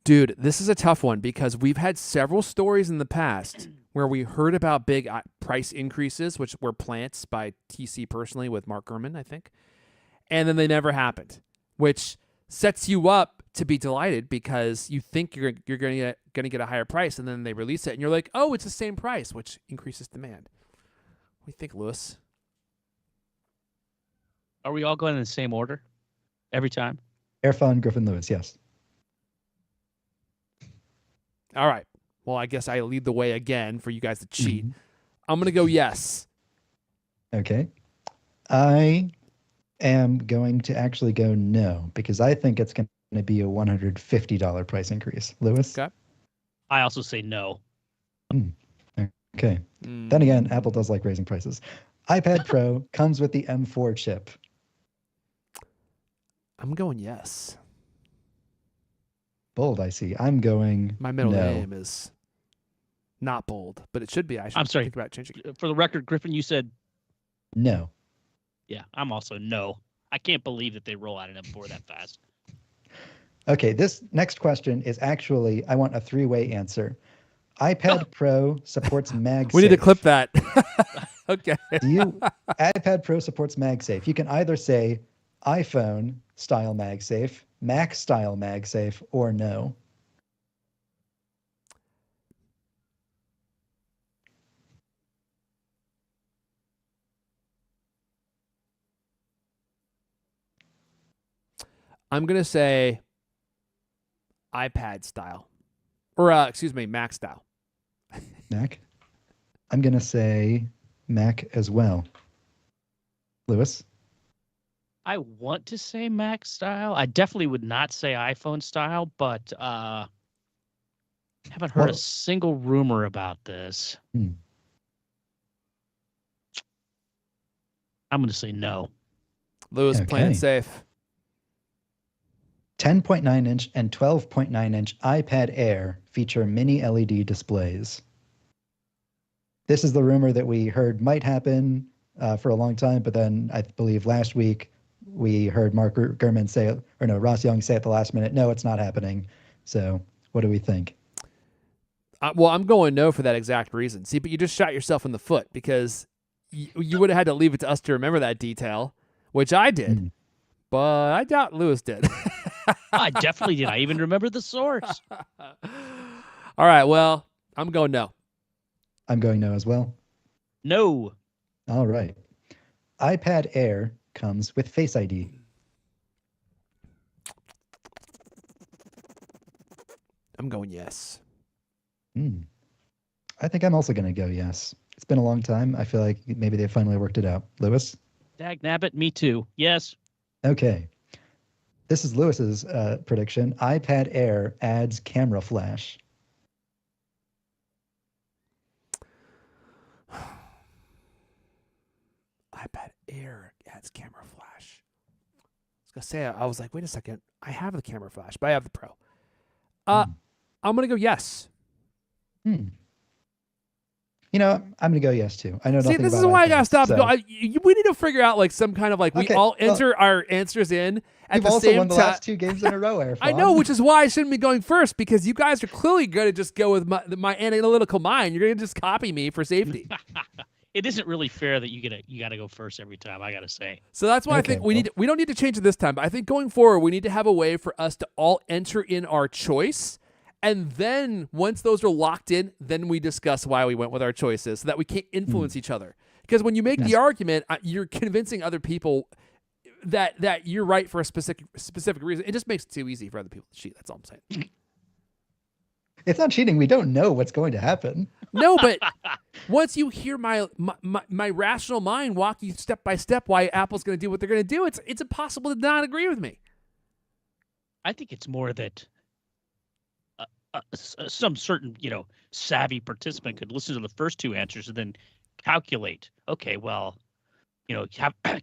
Dude, this is a tough one because we've had several stories in the past where we heard about big price increases, which were plants by TC personally with Mark Gurman, I think. And then they never happened, which sets you up to be delighted because you think you're going to get a higher price, and then they release it, and you're like, oh, it's the same price, which increases demand. What do you think, Lewis? Are we all going in the same order every time? Airfon, Griffin, Lewis, yes. All right. Well, I guess I lead the way again for you guys to cheat. Mm-hmm. I'm going to go yes. Okay. I am going to actually go no because I think it's going to be a $150 price increase. Lewis? Okay. I also say no. Okay. Then again, Apple does like raising prices. iPad Pro comes with the M4 chip. I'm going yes. Bold, I see. I'm going My middle no. name is not bold, but it should be. I should I'm sorry. think about changing it. For the record, Griffin, you said No. yeah. I'm also no. I can't believe that they roll out an M4 that fast. Okay, this next question is actually, I want a three-way answer. iPad Pro supports MagSafe. We need to clip that. Okay. iPad Pro supports MagSafe. You can either say iPhone style MagSafe, Mac style MagSafe, or no. I'm going to say iPad style. Or, Mac style. Mac? I'm going to say Mac as well. Lewis? I want to say Mac style. I definitely would not say iPhone style, but haven't heard a single rumor about this. I'm going to say no. Lewis, playing it safe. 10.9-inch and 12.9-inch iPad Air feature mini LED displays. This is the rumor that we heard might happen for a long time, but then I believe last week we heard Mark Gurman say, or no, Ross Young say at the last minute, no, it's not happening. So what do we think? Well, I'm going no for that exact reason. See, but you just shot yourself in the foot because you would have had to leave it to us to remember that detail, which I did, but I doubt Lewis did. I definitely did. I even remember the source. All right, well, I'm going no. I'm going no as well. No. All right. iPad Air comes with Face ID. I'm going yes. I think I'm also going to go yes. It's been a long time. I feel like maybe they finally worked it out. Lewis? Dag nabbit, me too. Yes. Okay. This is Lewis's prediction. iPad Air adds camera flash. iPad Air adds camera flash. I was going to say, I was like, wait a second. I have the camera flash, but I have the Pro. I'm going to go yes. You know, I'm going to go yes, too. I know nothing See, this about is why I iPads, got to stop. so- We need to figure out like some kind of like, we Okay, all well, enter our answers in at You've the also same won the time. last 2 games in a row, Airfon. I know, which is why I shouldn't be going first, because you guys are clearly going to just go with my analytical mind. You're going to just copy me for safety. It isn't really fair that you got to go first every time, I got to say. So that's why I Okay, think we don't need to change it this time, but I think going forward we need to have a way for us to all enter in our choice, and then once those are locked in, then we discuss why we went with our choices so that we can't influence each other. Because when you make the argument, you're convincing other people that you're right for a specific reason. It just makes it too easy for other people to cheat. That's all I'm saying. It's not cheating. We don't know what's going to happen. No, but once you hear my rational mind walk you step by step why Apple's going to do what they're going to do, it's impossible to not agree with me. I think it's more that some certain, savvy participant could listen to the first 2 answers and then calculate, okay, well,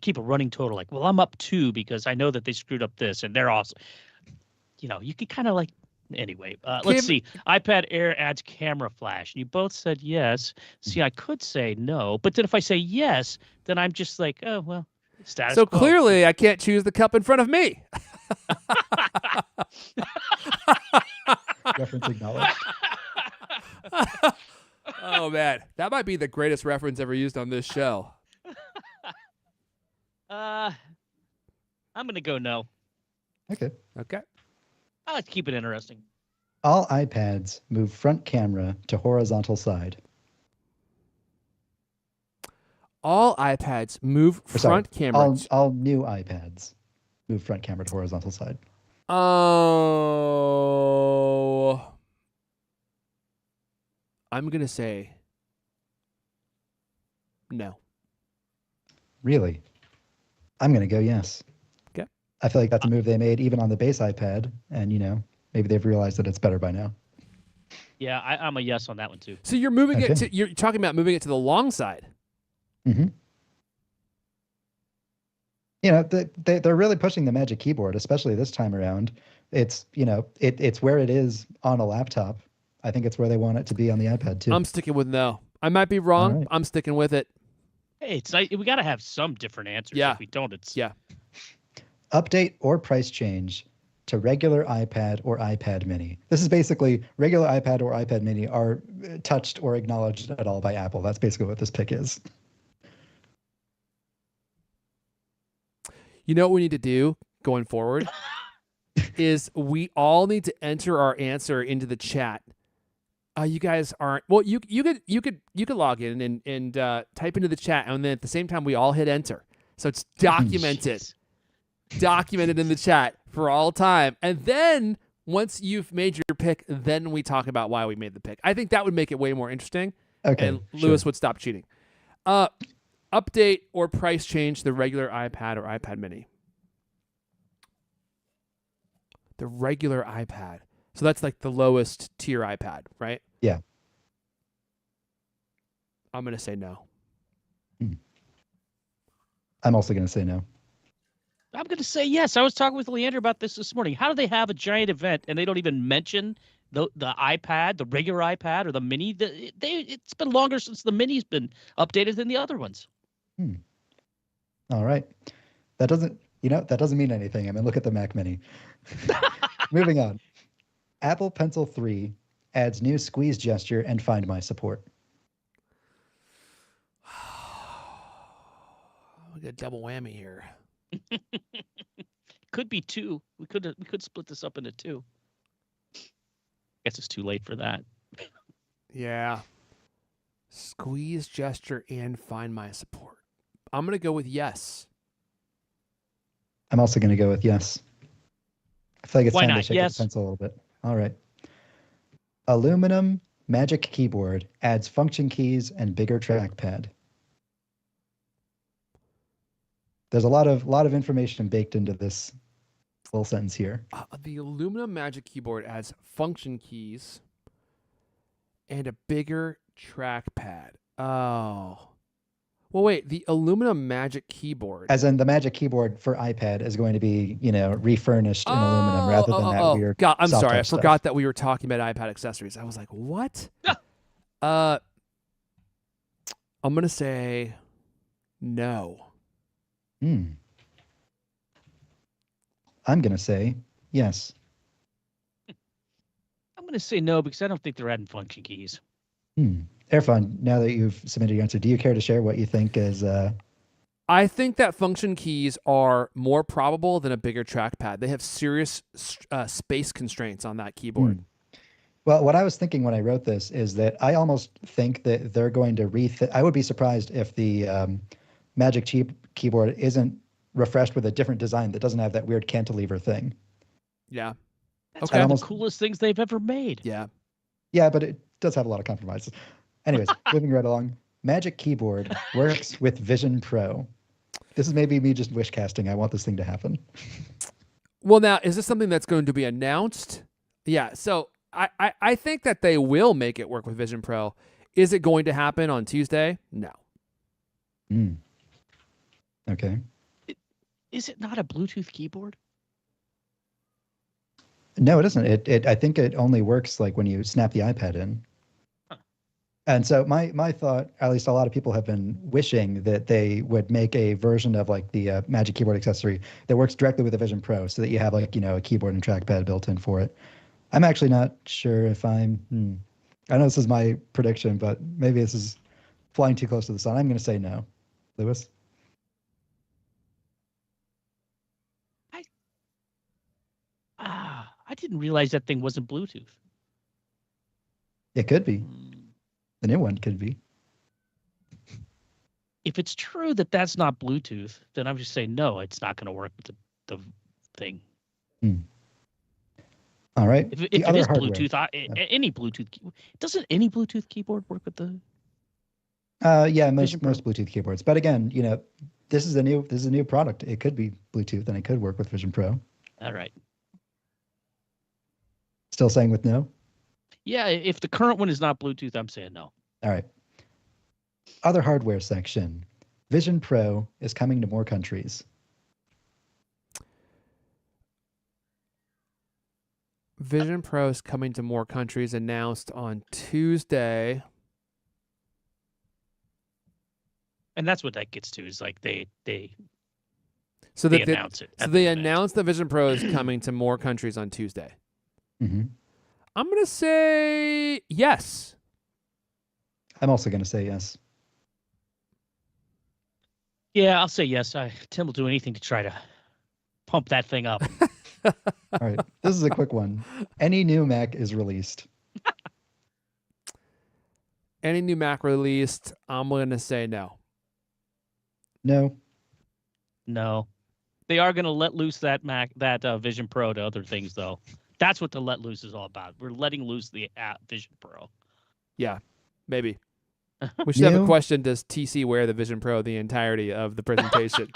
keep a running total like, well, I'm up 2 because I know that they screwed up this and they're also, you can kind of like, anyway, let's see. iPad Air adds camera flash. You both said yes. See, I could say no, but then if I say yes, then I'm just like, oh, well, status So quo. clearly I can't choose the cup in front of me. Reference acknowledged. Oh, man. That might be the greatest reference ever used on this show. I'm going to go no. Okay. Okay. I like to keep it interesting. All iPads move front camera to horizontal side. All iPads move Or sorry, front camera. All new iPads move front camera to horizontal side. Oh. I'm going to say no. Really? I'm going to go yes. Okay. I feel like that's a move they made even on the base iPad, and maybe they've realized that it's better by now. Yeah, I'm a yes on that one too. So you're moving it Okay. to, you're talking about moving it to the long side. Mm-hmm. They're really pushing the Magic Keyboard, especially this time around. It's it's where it is on a laptop. I think it's where they want it to be on the iPad too. I'm sticking with no. I might be wrong. All right. I'm sticking with it. Hey, it's nice. We got to have some different answers. Yeah. If we don't, it's Yeah. Update or price change to regular iPad or iPad mini. This is basically regular iPad or iPad mini are touched or acknowledged at all by Apple. That's basically what this pick is. You know what we need to do going forward is we all need to enter our answer into the chat. You guys aren't well. You could log in and type into the chat, and then at the same time we all hit enter. So it's documented, documented in the chat for all time. And then once you've made your pick, then we talk about why we made the pick. I think that would make it way more interesting. Okay, And Lewis would stop cheating. Update or price change the regular iPad or iPad mini. The regular iPad. So that's like the lowest tier iPad, right? Yeah. I'm going to say no. I'm also going to say no. I'm going to say yes. I was talking with Leander about this morning. How do they have a giant event and they don't even mention the iPad, the regular iPad, or the mini? It's been longer since the mini's been updated than the other ones. All right. That doesn't mean anything. I mean, look at the Mac Mini. Moving on. Apple Pencil 3 adds new squeeze gesture and Find My support. We got a double whammy here. Could be two. We could split this up into two. Guess it's too late for that. Yeah. Squeeze gesture and Find My support. I'm going to go with yes. I'm also going to go with yes. I feel like it's Why time not? to shake Yes. the pencil a little bit. All right. Aluminum Magic Keyboard adds function keys and bigger trackpad. There's a lot of information baked into this little sentence here. The aluminum Magic Keyboard adds function keys and a bigger trackpad. Oh. Well, wait. The aluminum Magic Keyboard. As in the Magic Keyboard for iPad is going to be, refurnished in aluminum rather than that weird. God, I'm soft sorry. I touch stuff. forgot that we were talking about iPad accessories. I was like, what? I'm going to say no. I'm going to say yes. I'm going to say no because I don't think they're adding function keys. Erfan, now that you've submitted your answer, do you care to share what you think is... I think that function keys are more probable than a bigger trackpad. They have serious space constraints on that keyboard. Well, what I was thinking when I wrote this is that I almost think that they're going to I would be surprised if the Magic Keyboard isn't refreshed with a different design that doesn't have that weird cantilever thing. Yeah. That's Okay. one of the coolest things they've ever made. Yeah. Yeah, but it does have a lot of compromises. Anyways, moving right along. Magic Keyboard works with Vision Pro. This is maybe me just wish casting. I want this thing to happen. Well, now, is this something that's going to be announced? Yeah. So I think that they will make it work with Vision Pro. Is it going to happen on Tuesday? No. Okay. Is it not a Bluetooth keyboard? No, it isn't. I think it only works like when you snap the iPad in. And so my thought, at least a lot of people have been wishing that they would make a version of like the Magic Keyboard accessory that works directly with the Vision Pro so that you have like, a keyboard and trackpad built in for it. I'm actually not sure if I know this is my prediction, but maybe this is flying too close to the sun. I'm going to say no. Lewis? I didn't realize that thing wasn't Bluetooth. It could be. The new one could be. If it's true that that's not Bluetooth, then I'm just saying no, it's not going to work with the thing. All right. If it is Bluetooth, any Bluetooth, doesn't any Bluetooth keyboard work with the? Yeah, most Bluetooth keyboards. But again, this is a new product. It could be Bluetooth and it could work with Vision Pro. All right. Still saying with no? Yeah, if the current one is not Bluetooth, I'm saying no. All right. Other hardware section. Vision Pro is coming to more countries. Vision Pro is coming to more countries, announced on Tuesday. And that's what that gets to, is like they So they that announce it. So they announced that Vision Pro is coming to more countries on Tuesday. Mm-hmm. I'm going to say yes. I'm also going to say yes. Yeah, I'll say yes. Tim will do anything to try to pump that thing up. All right. This is a quick one. Any new Mac is released. Any new Mac released, I'm going to say no. No. No. They are going to let loose that Vision Pro to other things, though. That's what the let loose is all about. We're letting loose the Vision Pro. Yeah, maybe. We should have a question. Does TC wear the Vision Pro the entirety of the presentation?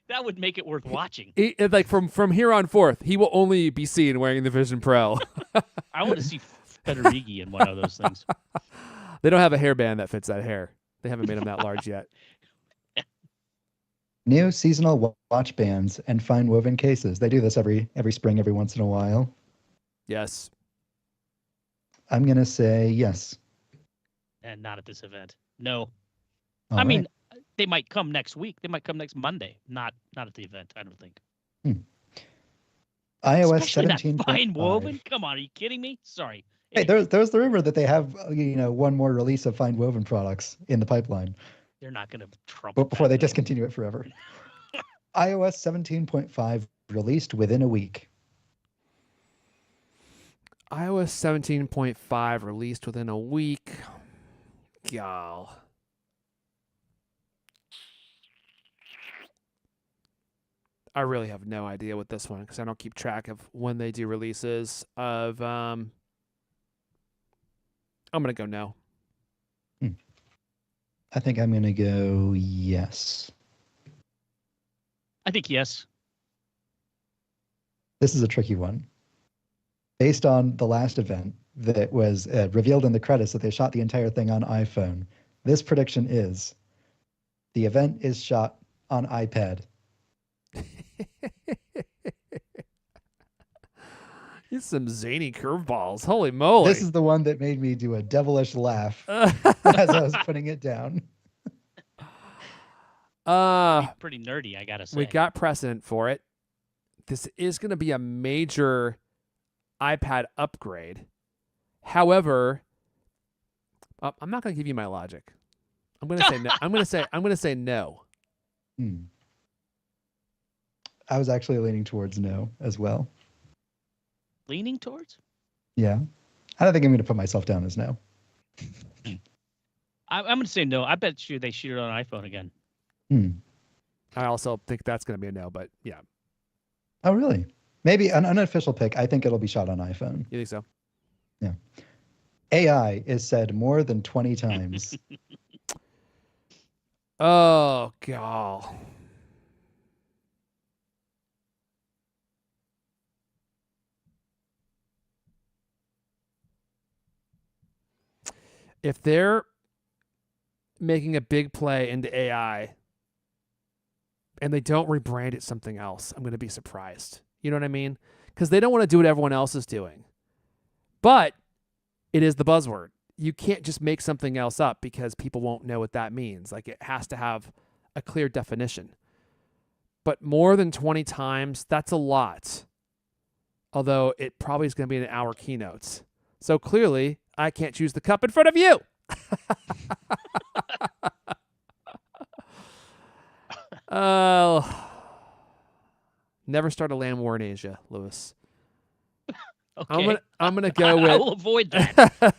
That would make it worth watching. Like from here on forth, he will only be seen wearing the Vision Pro. I want to see Federighi in one of those things. They don't have a hairband that fits that hair. They haven't made him that large yet. New seasonal watch bands and fine woven cases. They do this every spring, every once in a while. Yes. I'm gonna say yes. And not at this event. No. All I right. mean, they might come next week. They might come next Monday. Not at the event, I don't think. iOS Especially that 17.5. fine woven. Come on, are you kidding me? Sorry. Hey, there's the rumor that they have one more release of fine woven products in the pipeline, They're not going to trumpet but before that they thing. discontinue it forever. iOS 17.5 released within a week. iOS 17.5 released within a week. Gal. I really have no idea with this one because I don't keep track of when they do releases of I'm gonna go no. I think I'm gonna go yes. I think yes. This is a tricky one. Based on the last event that was revealed in the credits that they shot the entire thing on iPhone, this prediction is the event is shot on iPad. It's some zany curveballs. Holy moly. This is the one that made me do a devilish laugh as I was putting it down. Pretty nerdy, I gotta say. We got precedent for it. This is going to be a major iPad upgrade. However, I'm not going to give you my logic. I'm going to say no. I'm going to say no. I was actually leaning towards no as well. Leaning towards? Yeah. I don't think I'm going to put myself down as no. I'm going to say no. I bet you they shoot it on iPhone again. I also think that's going to be a no, but yeah. Oh, really? Maybe an unofficial pick. I think it'll be shot on iPhone. You think so? Yeah. AI is said more than 20 times. Oh, God. If they're making a big play into AI and they don't rebrand it something else, I'm going to be surprised. You know what I mean? Because they don't want to do what everyone else is doing. But it is the buzzword. You can't just make something else up because people won't know what that means. Like, it has to have a clear definition. But more than 20 times, that's a lot. Although it probably is going to be an hour keynotes. So clearly, I can't choose the cup in front of you. Oh, never start a land war in Asia, Lewis. Okay. I'm gonna go I with. will avoid that.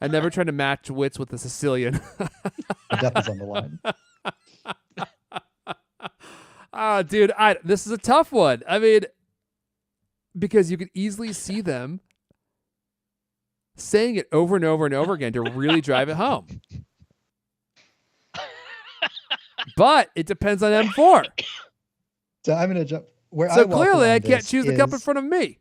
I never try to match wits with a Sicilian. The death is on the line. Dude, this is a tough one. I mean, because you could easily see them saying it over and over and over again to really drive it home. But it depends on M4. So I'm going to jump where So I waffle clearly, on I can't this choose the cup in is- front of me.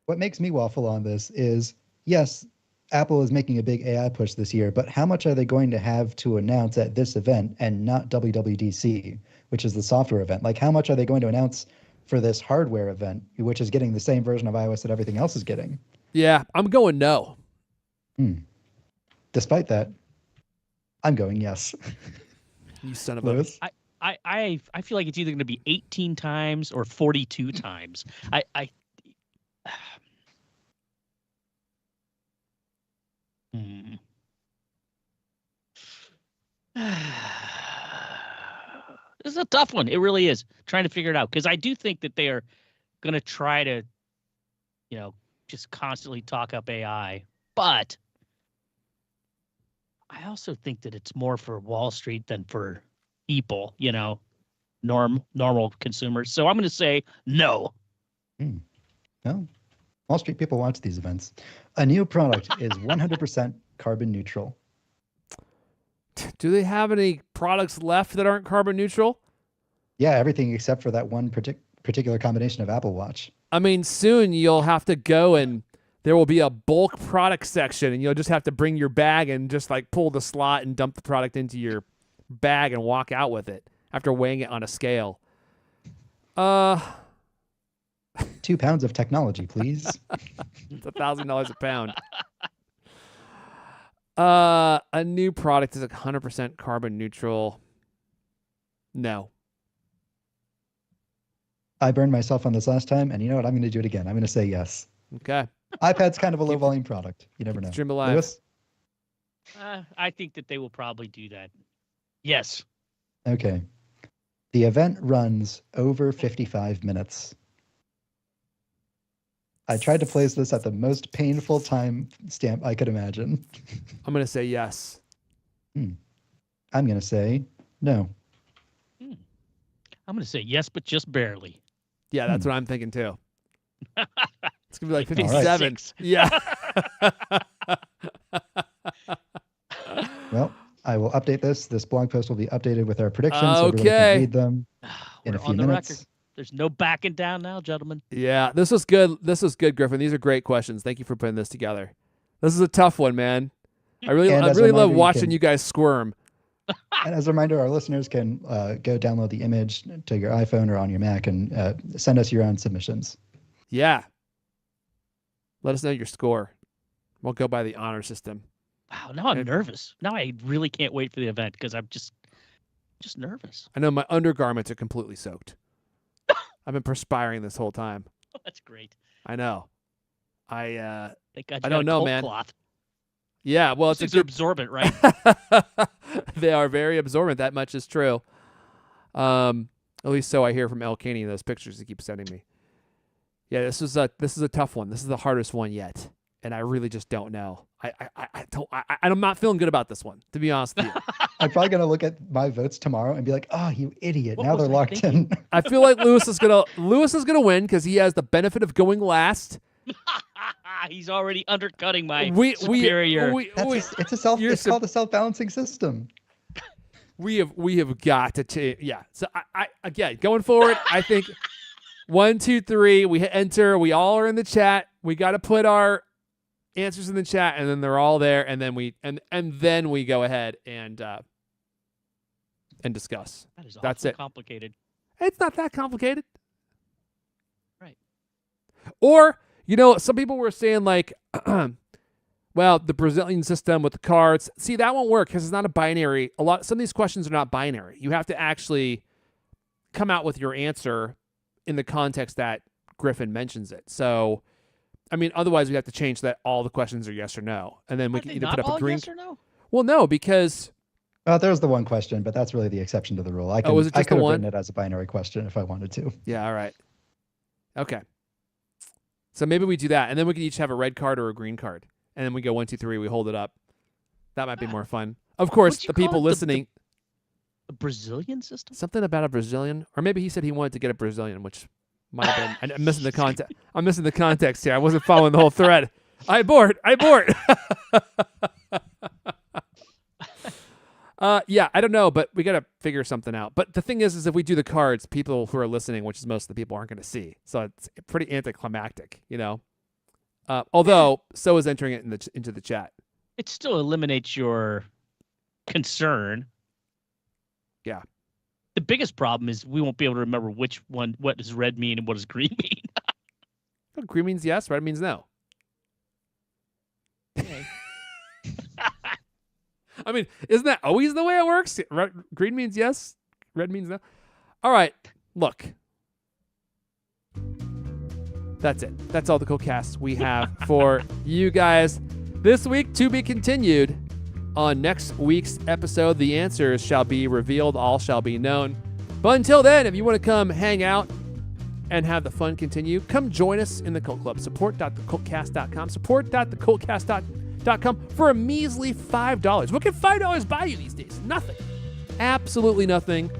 What makes me waffle on this is, yes, Apple is making a big AI push this year, but how much are they going to have to announce at this event and not WWDC, which is the software event? Like, how much are they going to announce for this hardware event, which is getting the same version of iOS that everything else is getting? Yeah, I'm going no. Despite that, I'm going yes. You son of a... Lewis? I feel like it's either going to be 18 times or 42 times. This is a tough one. It really is. Trying to figure it out because I do think that they are going to try to, just constantly talk up AI, but I also think that it's more for Wall Street than for people, normal consumers. So I'm going to say no. No. Wall Street people watch these events. A new product is 100% carbon neutral. Do they have any products left that aren't carbon neutral? Yeah, everything except for that one particular combination of Apple Watch. I mean, soon you'll have to go and there will be a bulk product section and you'll just have to bring your bag and just like pull the slot and dump the product into your bag and walk out with it. after weighing it on a scale. 2 pounds of technology, please. It's $1,000 a pound. A new product is 100% carbon neutral. No. I burned myself on this last time, and you know what? I'm going to do it again. I'm going to say yes. Okay. iPad's kind of a low volume product. You never know. Stream alive. Lewis? I think that they will probably do that. Yes. Okay. The event runs over 55 minutes. I tried to place this at the most painful time stamp I could imagine. I'm going to say yes. I'm going to say no. I'm going to say yes, but just barely. Yeah, that's what I'm thinking too. It's going to be like 57. All right. Yeah. Well, I will update this. This blog post will be updated with our predictions. So everyone Okay. can read them in We're a few on the minutes. record. There's no backing down now, gentlemen. Yeah, this was good. This was good, Griffin. These are great questions. Thank you for putting this together. This is a tough one, man. I really And as a love reminder, you watching can- you guys squirm. And as a reminder, our listeners can go download the image to your iPhone or on your Mac and send us your own submissions. Yeah. Let us know your score. We'll go by the honor system. Wow, now I'm nervous. Now I really can't wait for the event because I'm just nervous. I know my undergarments are completely soaked. I've been perspiring this whole time. That's great. I know. I Thank God you I don't got a know, man. CultCloth. yeah, well, These it's a are good absorbent, right? They are very absorbent. That much is true. At least so I hear from El Caney in those pictures he keeps sending me. Yeah, this is a tough one. This is the hardest one yet, and I really just don't know. I'm not feeling good about this one, to be honest with you. I'm probably going to look at my votes tomorrow and be like, oh, you idiot. What Now was they're I locked thinking? in. I feel like Lewis is gonna win because he has the benefit of going last. He's already undercutting my We superior. It's called a self-balancing system. We have got to change. Yeah. So I again going forward, I think 1, 2, 3. We hit enter. We all are in the chat. We got to put our answers in the chat, and then they're all there, and then we then we go ahead and discuss. That is That's awful it. complicated. It's not that complicated. Right. Or, some people were saying like, well, the Brazilian system with the cards. See, that won't work because it's not a binary. Some of these questions are not binary. You have to actually come out with your answer in the context that Griffin mentions it. So, I mean, otherwise we have to change that all the questions are yes or no, and then we Are can they either not put up all a green. yes or no? Well, no, because There's the one question, but that's really the exception to the rule. I Oh, is it I just could the have one? written it as a binary question if I wanted to. yeah, all right, okay. So maybe we do that, and then we can each have a red card or a green card, and then we go 1, 2, 3. We hold it up. That might be more fun. Of course, What'd you the call people it? listening. The Brazilian system? Something about a Brazilian, or maybe he said he wanted to get a Brazilian, which might have been. I'm missing the context. I'm missing the context here. I wasn't following the whole thread. I abort. Yeah, I don't know, but we got to figure something out. But the thing is if we do the cards, people who are listening, which is most of the people, aren't going to see. So it's pretty anticlimactic, Although, so is entering it into the chat. It still eliminates your concern. Yeah. The biggest problem is we won't be able to remember what does red mean and what does green mean. Well, green means yes, red means no. Okay. I mean, isn't that always the way it works? Green means yes, red means no. All right, look. That's it. That's all the CultCasts we have for you guys this week. To be continued on next week's episode. The answers shall be revealed. All shall be known. But until then, if you want to come hang out and have the fun continue, come join us in the Cult Club. Support.thecultcast.com. Support.thecultcast.com for a measly $5. What can $5 buy you these days? Nothing. Absolutely nothing,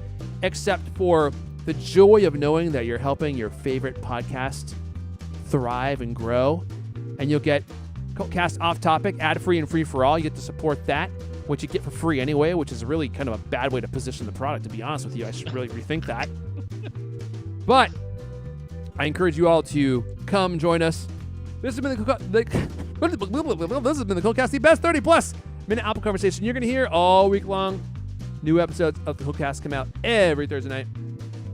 except for the joy of knowing that you're helping your favorite podcast thrive and grow. And you'll get CultCast Off Topic, ad-free and free for all. You get to support that, which you get for free anyway, which is really kind of a bad way to position the product, to be honest with you. I should really rethink that. But I encourage you all to come join us. This has been the CultCast, the best 30-plus minute Apple conversation you're going to hear all week long. New episodes of the CultCast come out every Thursday night.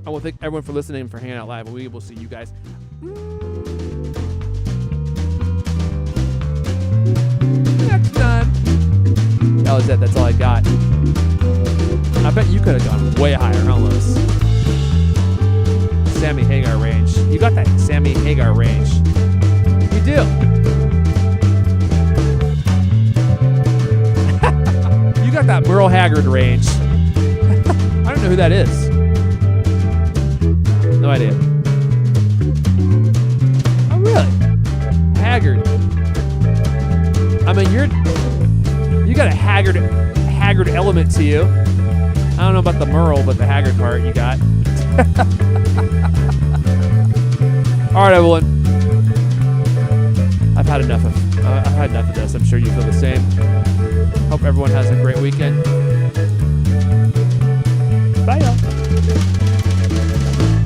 I want to thank everyone for listening and for hanging out live, and we will see you guys next time. That was it. That's all I got. I bet you could have gone way higher, huh, Lewis? Sammy Hagar range. You got that Sammy Hagar range. You do. You got that Merle Haggard range. I don't know who that is. No idea. Oh, really? Haggard. I mean, you got a Haggard element to you. I don't know about the Merle, but the Haggard part you got. All right, everyone. I've had enough of this. I'm sure you feel the same. Hope everyone has a great weekend. Bye, y'all.